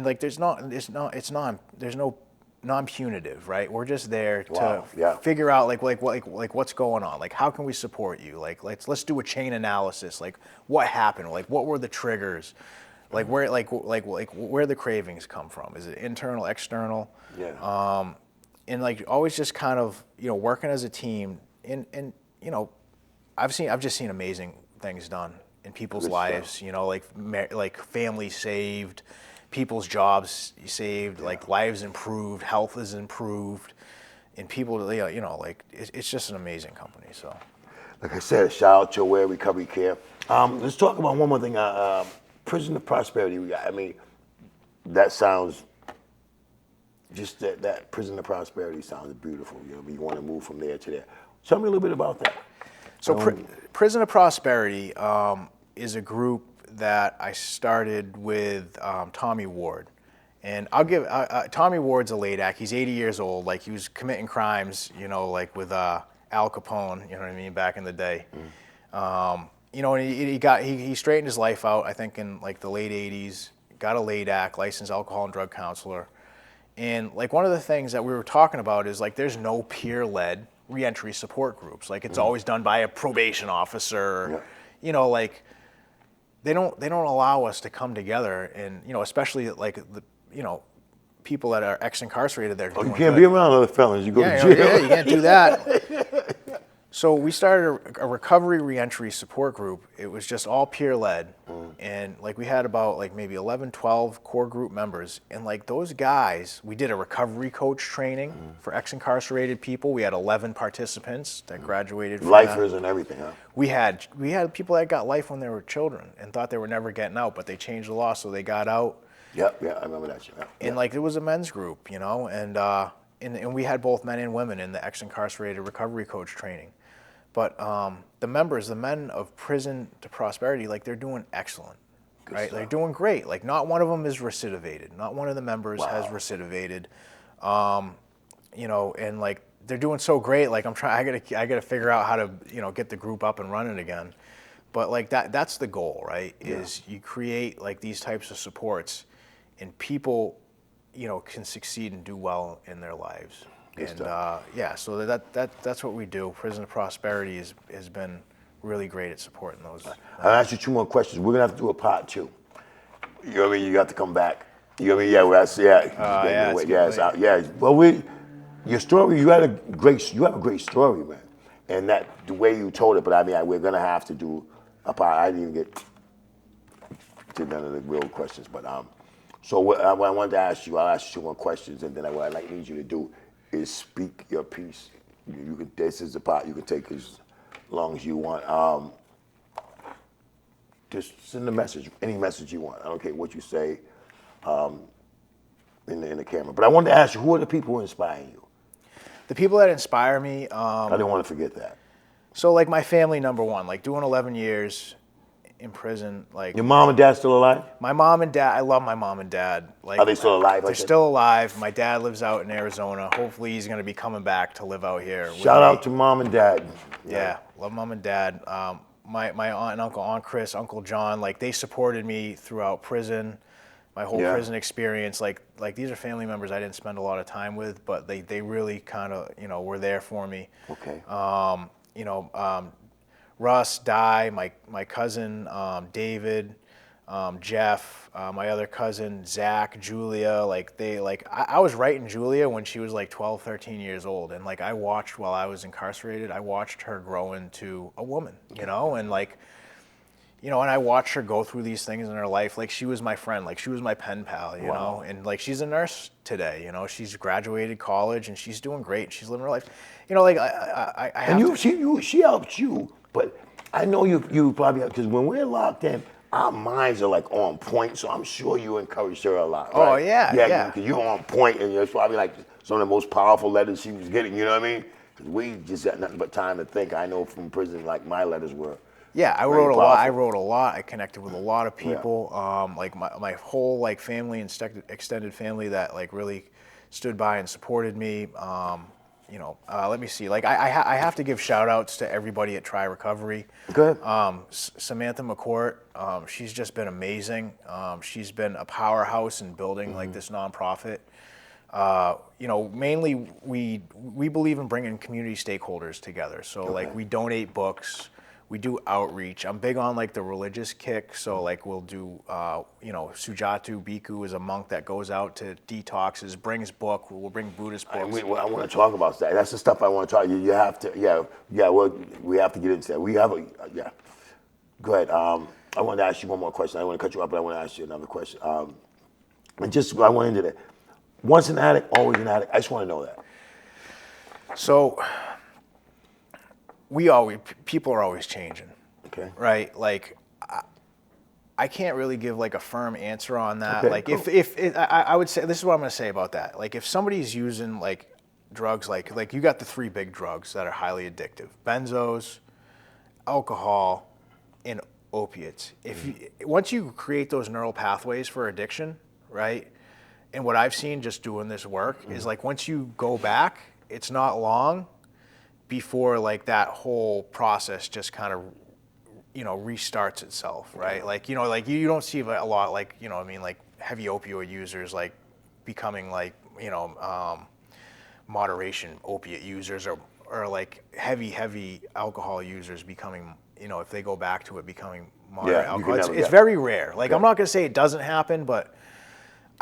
like there's no non-punitive, right? We're just there to figure out like what's going on, like how can we support you, like let's do a chain analysis, like what happened, like what were the triggers, like where the cravings come from, is it internal, external? Yeah. And like always just kind of working as a team, and I've just seen amazing things done in people's lives, like families saved, people's jobs saved, like lives improved, health is improved, and people, like it's just an amazing company. So, like I said, shout out to Aware Recovery Care. Let's talk about one more thing. Prison to Prosperity. I mean, that sounds just that Prison to Prosperity sounds beautiful. You want to move from there to there. Tell me a little bit about that. So, Prison to Prosperity is a group that I started with Tommy Ward. And I'll give, Tommy Ward's a late act. He's 80 years old. Like he was committing crimes, like with Al Capone, you know what I mean, back in the day. And he straightened his life out, I think in like the late 80s, got a late act, licensed alcohol and drug counselor. And like one of the things that we were talking about is like there's no peer-led reentry support groups. Like it's always done by a probation officer, like they don't allow us to come together, and especially like the people that are ex-incarcerated. You can't be around other felons. You go to jail. Yeah, you can't do that. So we started a recovery reentry support group. It was just all peer-led, and like we had about like maybe 11, 12 core group members, and like those guys, we did a recovery coach training for ex-incarcerated people. We had 11 participants that graduated. Lifers and everything, huh? We had people that got life when they were children and thought they were never getting out, but they changed the law so they got out. Yeah, I remember that shit. And like it was a men's group, and we had both men and women in the ex-incarcerated recovery coach training. But the men of Prison to Prosperity, like they're doing excellent, good right? Stuff. They're doing great. Like not one of them is recidivated. Not one of the members has recidivated. And like they're doing so great. Like I gotta figure out how to get the group up and running again. But like that's the goal, right? Is you create like these types of supports, and people, can succeed and do well in their lives. So that's what we do. Prison to Prosperity has been really great at supporting those. I'll ask you two more questions. We're gonna have to do a part 2. You know what I mean? You got to come back. You know what I mean? Yeah. Well, your story. You have a great story, man. And that the way you told it. But I mean, we're gonna have to do a part. I didn't even get to none of the real questions. But so what I wanted to ask you, I'll ask you 2 more questions, and then what I need you to do is speak your piece. You can. This is the part you can take as long as you want. Just send a message, any message you want. I don't care what you say in the camera. But I wanted to ask you, who are the people who inspire you? The people that inspire me. I didn't want to forget that. So like my family, number one, like doing 11 years in prison, like. Your mom and dad still alive? My mom and dad, I love my mom and dad. Like, are they still alive? They're still alive. My dad lives out in Arizona. Hopefully he's gonna be coming back to live out here. Shout out to mom and dad. Yeah, love mom and dad. My aunt and uncle, Aunt Chris, Uncle John, like they supported me throughout prison, my whole prison experience. Like these are family members I didn't spend a lot of time with, but they really kind of, were there for me. Okay. Russ, Di, my cousin, David, Jeff, my other cousin, Zach, Julia, I was writing Julia when she was like 12, 13 years old. And like I watched while I was incarcerated, I watched her grow into a woman, and like and I watched her go through these things in her life. Like, she was my friend, like she was my pen pal, you know, and like, she's a nurse today, she's graduated college and she's doing great. She's living her life, like I have And she helped you, but I know you probably, because when we're locked in, our minds are like on point, so I'm sure you encouraged her a lot. Oh, right? yeah. Because you're on point, and it's probably like some of the most powerful letters she was getting. You know what I mean? Because we just got nothing but time to think. I know from prison, like my letters were. Yeah, I wrote a lot. I connected with a lot of people. Like my whole like family and extended family that like really stood by and supported me. Let me see. Like I have to give shout outs to everybody at Try Recovery. Good. Samantha McCourt, she's just been amazing. She's been a powerhouse in building like this nonprofit. Mainly we believe in bringing community stakeholders together. So like we donate books. We do outreach. I'm big on like the religious kick. So like we'll do, Sujatu Bhikkhu is a monk that goes out to detoxes, brings book. We'll bring Buddhist books. I want to talk about that. That's the stuff I want to talk. You have to, we have to get into that. We have Go ahead. I want to ask you one more question. I don't want to cut you off, but I want to ask you another question. I went into that. Once an addict, always an addict. I just want to know that. So people are always changing. Okay. Right? Like, I can't really give like a firm answer on that. Okay, like cool. if I would say, this is what I'm going to say about that. Like if somebody's using like drugs, like you got the 3 big drugs that are highly addictive: benzos, alcohol, and opiates. Once you create those neural pathways for addiction, right? And what I've seen just doing this work is like once you go back, it's not long before like that whole process just kind of restarts itself, right? Like you don't see a lot like like heavy opioid users like becoming like moderation opiate users or like heavy alcohol users becoming if they go back to it becoming moderate alcohol. It's very rare. Like I'm not gonna say it doesn't happen, but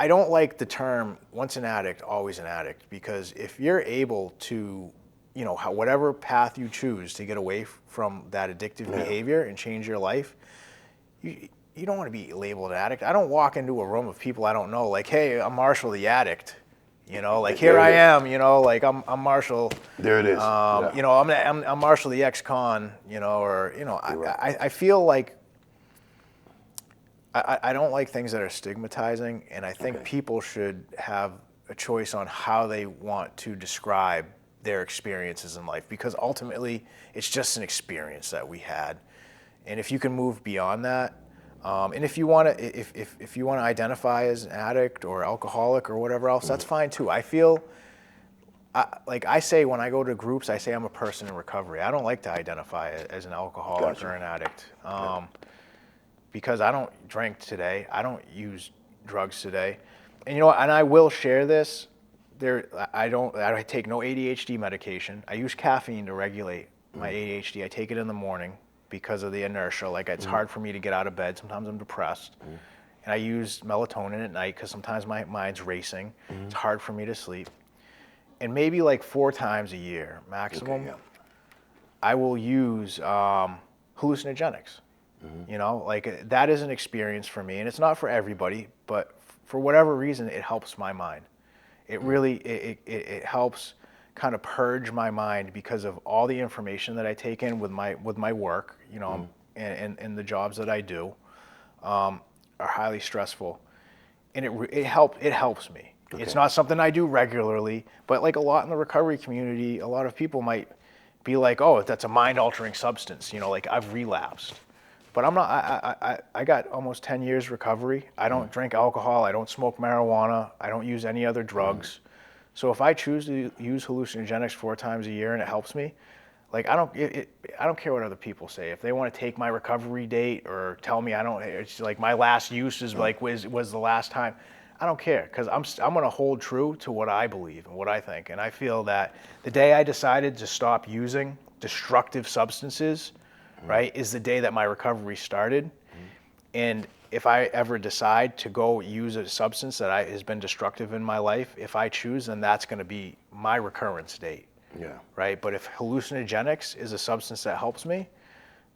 I don't like the term once an addict, always an addict, because if you're able to whatever path you choose to get away from that addictive behavior and change your life, you don't want to be labeled an addict. I don't walk into a room of people I don't know like, hey, I'm Marshall the addict. Like here I am, like I'm Marshall. There it is. I'm Marshall the ex-con, I feel like I don't like things that are stigmatizing, and I think people should have a choice on how they want to describe their experiences in life, because ultimately it's just an experience that we had. And if you can move beyond that, and if you want to identify as an addict or alcoholic or whatever else, that's fine too. I feel like I say when I go to groups, I say I'm a person in recovery. I don't like to identify as an alcoholic or an addict, because I don't drink today. I don't use drugs today, and and I will share this. I take no ADHD medication. I use caffeine to regulate my ADHD. I take it in the morning because of the inertia. Like it's hard for me to get out of bed. Sometimes I'm depressed. And I use melatonin at night because sometimes my mind's racing. It's hard for me to sleep. And maybe like 4 times a year maximum, I will use hallucinogenics. Like that is an experience for me. And it's not for everybody, but for whatever reason, it helps my mind. It really, it helps kind of purge my mind because of all the information that I take in with my work, and the jobs that I do are highly stressful, and it helps me. Okay. It's not something I do regularly, but like a lot in the recovery community, a lot of people might be like, oh, that's a mind-altering substance, like I've relapsed. But I'm not, I got almost 10 years recovery. I don't drink alcohol. I don't smoke marijuana. I don't use any other drugs. So if I choose to use hallucinogenics 4 times a year and it helps me, like I don't care what other people say. If they want to take my recovery date or tell me it's like my last use is like was the last time, I don't care, because I'm going to hold true to what I believe and what I think. And I feel that the day I decided to stop using destructive substances, right, is the day that my recovery started. And if I ever decide to go use a substance that has been destructive in my life, if I choose, then that's going to be my recurrence date. Yeah. Right. But if hallucinogenics is a substance that helps me,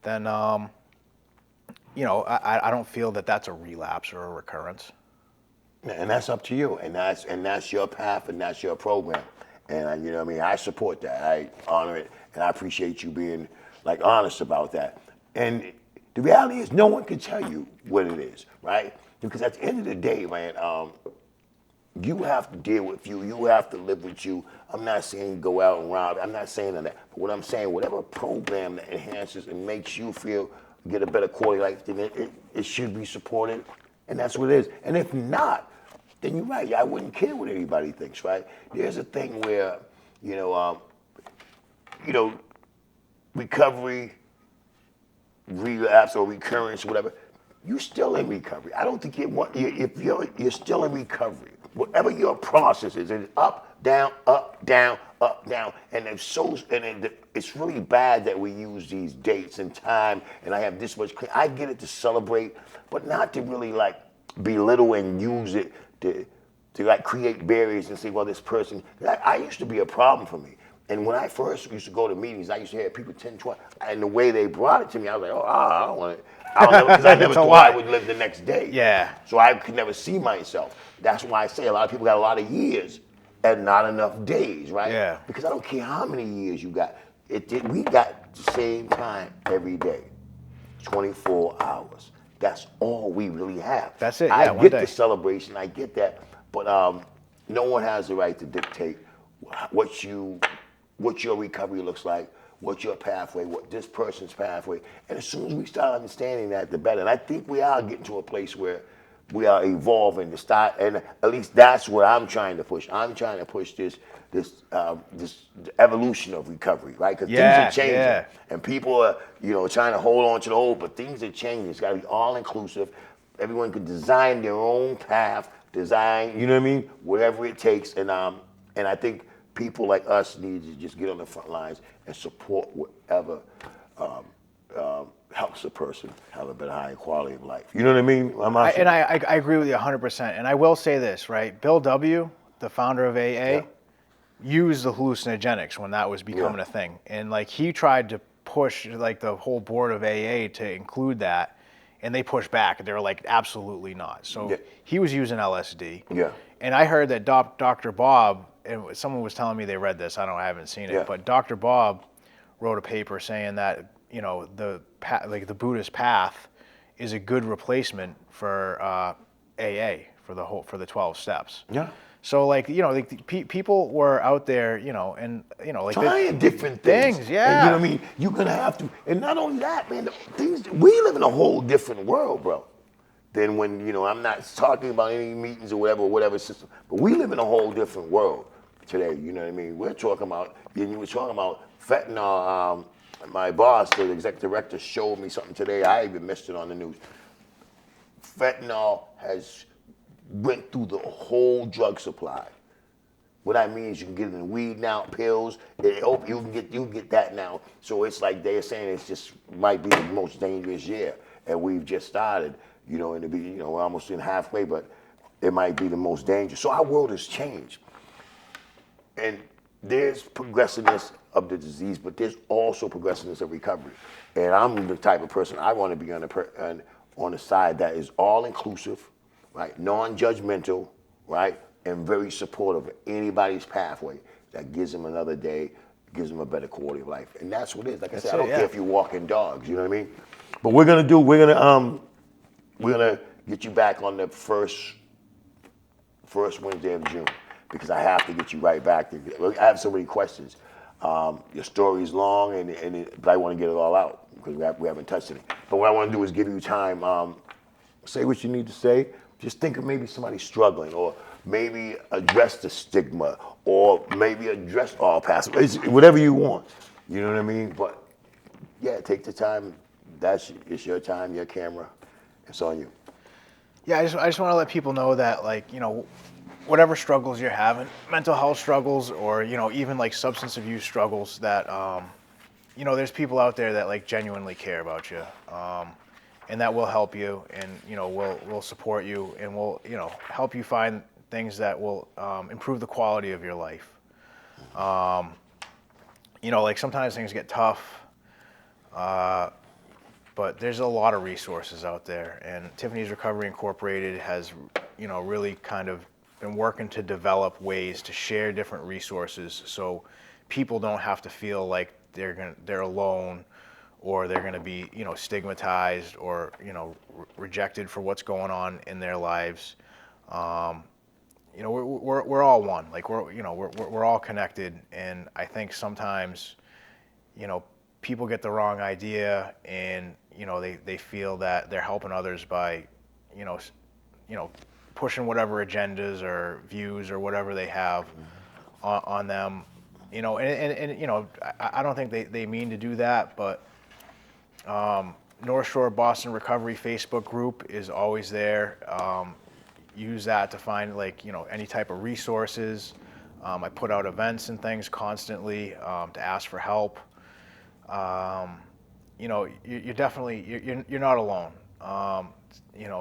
then I don't feel that that's a relapse or a recurrence. And that's up to you, and that's your path, and that's your program, and you know what I mean. I support that. I honor it, and I appreciate you being like honest about that. And the reality is, no one can tell you what it is, right? Because at the end of the day, man, you have to deal with you. You have to live with you. I'm not saying go out and rob. I'm not saying that. But what I'm saying, whatever program that enhances and makes you feel get a better quality of life, then it should be supported, and that's what it is. And if not, then you're right. I wouldn't care what anybody thinks, right? There's a thing where, you know, recovery, relapse, or recurrence, or whatever. You're still in recovery. I don't think if you're still in recovery, whatever your process is, it's up, down, up, down, up, down, and it's really bad that we use these dates and time. And I have this much. I get it to celebrate, but not to really like belittle and use it to like create barriers and say, well, this person. I used to be a problem for me. And when I first used to go to meetings, I used to hear people 10, 20, and the way they brought it to me, I was like, I don't want it. Because I never thought I would live the next day. Yeah. So I could never see myself. That's why I say a lot of people got a lot of years and not enough days, right? Yeah. Because I don't care how many years you got. We got the same time every day, 24 hours. That's all we really have. That's it, I one get day. the celebration, I get that, but no one has the right to dictate what your recovery looks like, what your pathway, what this person's pathway. And as soon as we start understanding that, the better. And I think we are getting to a place where we are evolving to start, and at least that's what I'm trying to push. I'm trying to push this evolution of recovery, right? Because things are changing, and people are, trying to hold on to the old, but things are changing. It's got to be all inclusive. Everyone can design their own path, design, you know what I mean? Whatever it takes, and I think people like us need to just get on the front lines and support whatever helps a person have a better, higher quality of life. You know what I mean? I agree with you 100%. And I will say this, right? Bill W., the founder of AA, used the hallucinogenics when that was becoming a thing. And like he tried to push like the whole board of AA to include that, and they pushed back. They were like, absolutely not. So he was using LSD. Yeah. And I heard that Dr. Bob, and someone was telling me they read this, I haven't seen it, but Dr. Bob wrote a paper saying that, the Buddhist path is a good replacement for AA, for the 12 steps. Yeah. So people were out there, trying different things. And, you know what I mean? You're gonna have to, and not only that, man. We live in a whole different world, bro. Than when I'm not talking about any meetings or whatever system, but we live in a whole different world today. You know what I mean? We're talking about. You were talking about fentanyl. My boss, the executive director, showed me something today. I even missed it on the news. Fentanyl has went through the whole drug supply. What I mean is you can get it in weed now, pills. You can get that now. So it's like they're saying it's just might be the most dangerous year, and we've just started. In the beginning, we're almost in halfway, but it might be the most dangerous. So our world has changed, and there's progressiveness of the disease, but there's also progressiveness of recovery. And I'm the type of person I want to be on the side that is all inclusive, right, non-judgmental, right, and very supportive of anybody's pathway that gives them another day, gives them a better quality of life. And that's what it is. Like I said, I don't care if you're walking dogs. You know what I mean? But we're gonna get you back on the first Wednesday of June, because I have to get you right back. I have so many questions. Your story is long, but I want to get it all out because we haven't touched it. But what I want to do is give you time. Say what you need to say. Just think of maybe somebody struggling, or maybe address the stigma, or maybe address all past. Whatever you want. You know what I mean? But yeah, take the time. It's your time, your camera. It's on you. Yeah, I just want to let people know that, whatever struggles you're having, mental health struggles, or even like substance abuse struggles, that there's people out there that genuinely care about you, and that will help you, and will support you, and will help you find things that will improve the quality of your life. Sometimes things get tough. but there's a lot of resources out there, and Tiffanys Recovery Incorporated has, really kind of been working to develop ways to share different resources so people don't have to feel like they're alone, or they're going to be, stigmatized or, rejected for what's going on in their lives. We're all one. Like we're all connected, and I think sometimes, people get the wrong idea, and they feel that they're helping others by, pushing whatever agendas or views or whatever they have on them. I don't think they mean to do that, but North Shore Boston Recovery Facebook group is always there. Use that to find any type of resources. I put out events and things constantly to ask for help. You're definitely you're not alone.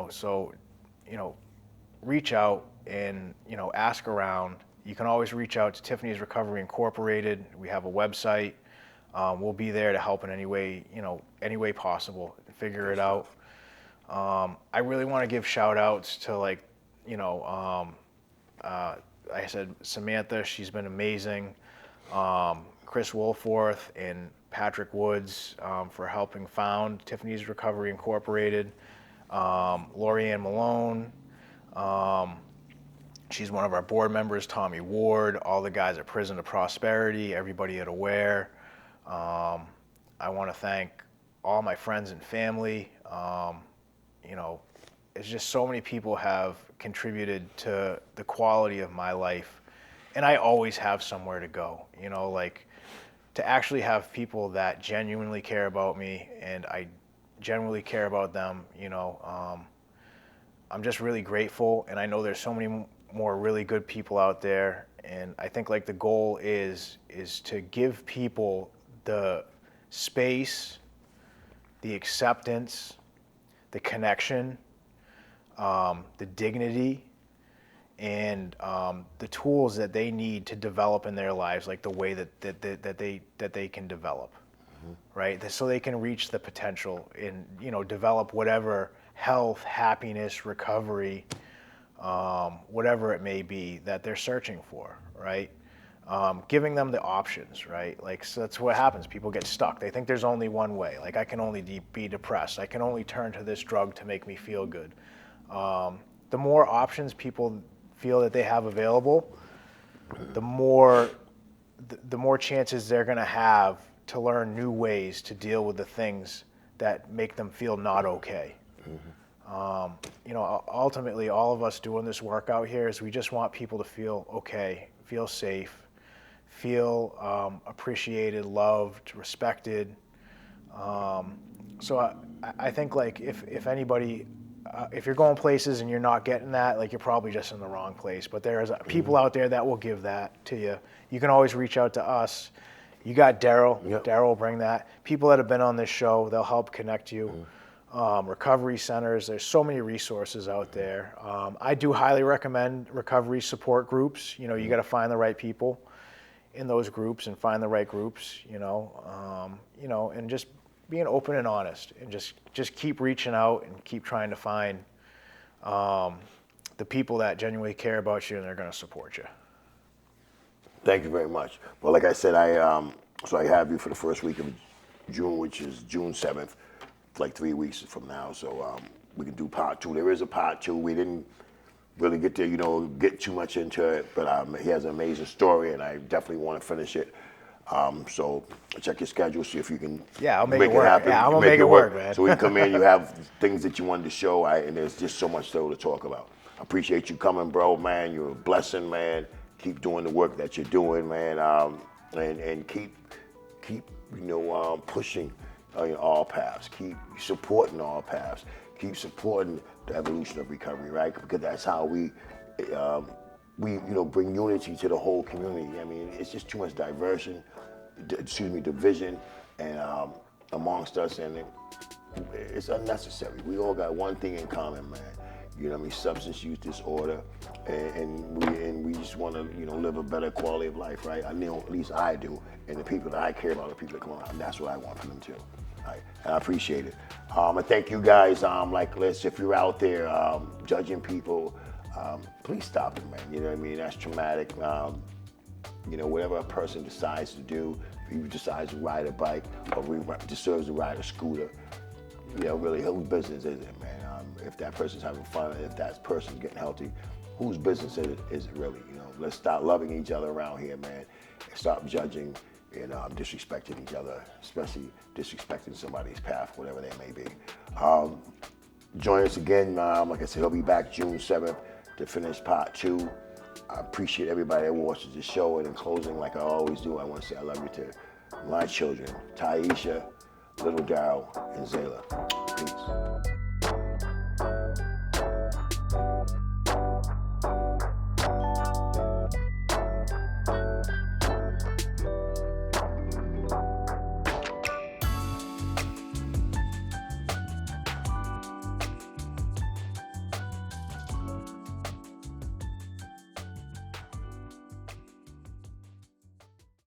So reach out and ask around. You can always reach out to Tiffanys Recovery Incorporated. We have a website. We'll be there to help in any way possible. Figure it out. I really want to give shout outs to like I said, Samantha, she's been amazing. Chris Wolforth and Patrick Woods for helping found Tiffanys Recovery Incorporated. Lorianne Malone, she's one of our board members. Tommy Ward, all the guys at Prison to Prosperity, everybody at Aware. I want to thank all my friends and family. It's just so many people have contributed to the quality of my life, and I always have somewhere to go. To actually have people that genuinely care about me, and I genuinely care about them. I'm just really grateful, and I know there's so many more really good people out there, and I think the goal is to give people the space, the acceptance, the connection, the dignity, and the tools that they need to develop in their lives, like the way that they can develop, right? So they can reach the potential and develop whatever health, happiness, recovery, whatever it may be that they're searching for, right? Giving them the options, right? So that's what happens. People get stuck. They think there's only one way. I can only be depressed. I can only turn to this drug to make me feel good. The more options people feel that they have available, the more chances they're going to have to learn new ways to deal with the things that make them feel not okay. Ultimately, all of us doing this work out here is we just want people to feel okay, feel safe, feel appreciated, loved, respected. So I think if anybody, if you're going places and you're not getting that, you're probably just in the wrong place. But there's people out there that will give that to you. You can always reach out to us. You got Darryl. Yep. Darryl will bring that. People that have been on this show, they'll help connect you. Recovery centers, there's so many resources out there. I do highly recommend recovery support groups. You got to find the right people in those groups and find the right groups, and just being open and honest, and just keep reaching out and keep trying to find the people that genuinely care about you and they're going to support you. Thank you very much. Well, like I said, so I have you for the first week of June, which is June 7th, 3 weeks from now. So we can do part 2. There is a part 2. We didn't really get to, get too much into it, but he has an amazing story, and I definitely want to finish it. So check your schedule, see if you can I'll make it work. happen. Yeah, I'm gonna make it work, man. So we can come in, you have things that you wanted to show, and there's just so much still to talk about. I appreciate you coming, bro, man. You're a blessing, man. Keep doing the work that you're doing, man, and keep pushing all paths. Keep supporting all paths. Keep supporting the evolution of recovery, right? Because that's how we bring unity to the whole community. I mean, it's just too much division, and amongst us, and it's unnecessary. We all got one thing in common, man. Substance use disorder, and we just want to live a better quality of life, right? I know at least I do, and the people that I care about, the people that come around, that's what I want for them too. And I appreciate it. And thank you guys. If you're out there judging people, please stop it, man. You know what I mean? That's traumatic. Whatever a person decides to do, if he decides to ride a bike or deserves to ride a scooter, really, whose business is it, man? If that person's having fun, if that person's getting healthy, whose business is it really? Let's start loving each other around here, man, and stop judging and disrespecting each other, especially disrespecting somebody's path, whatever they may be. Join us again. Like I said, he'll be back June 7th to finish part 2. I appreciate everybody that watches the show. And in closing, like I always do, I want to say I love you to my children, Taisha, little Darryl, and Zayla. Peace.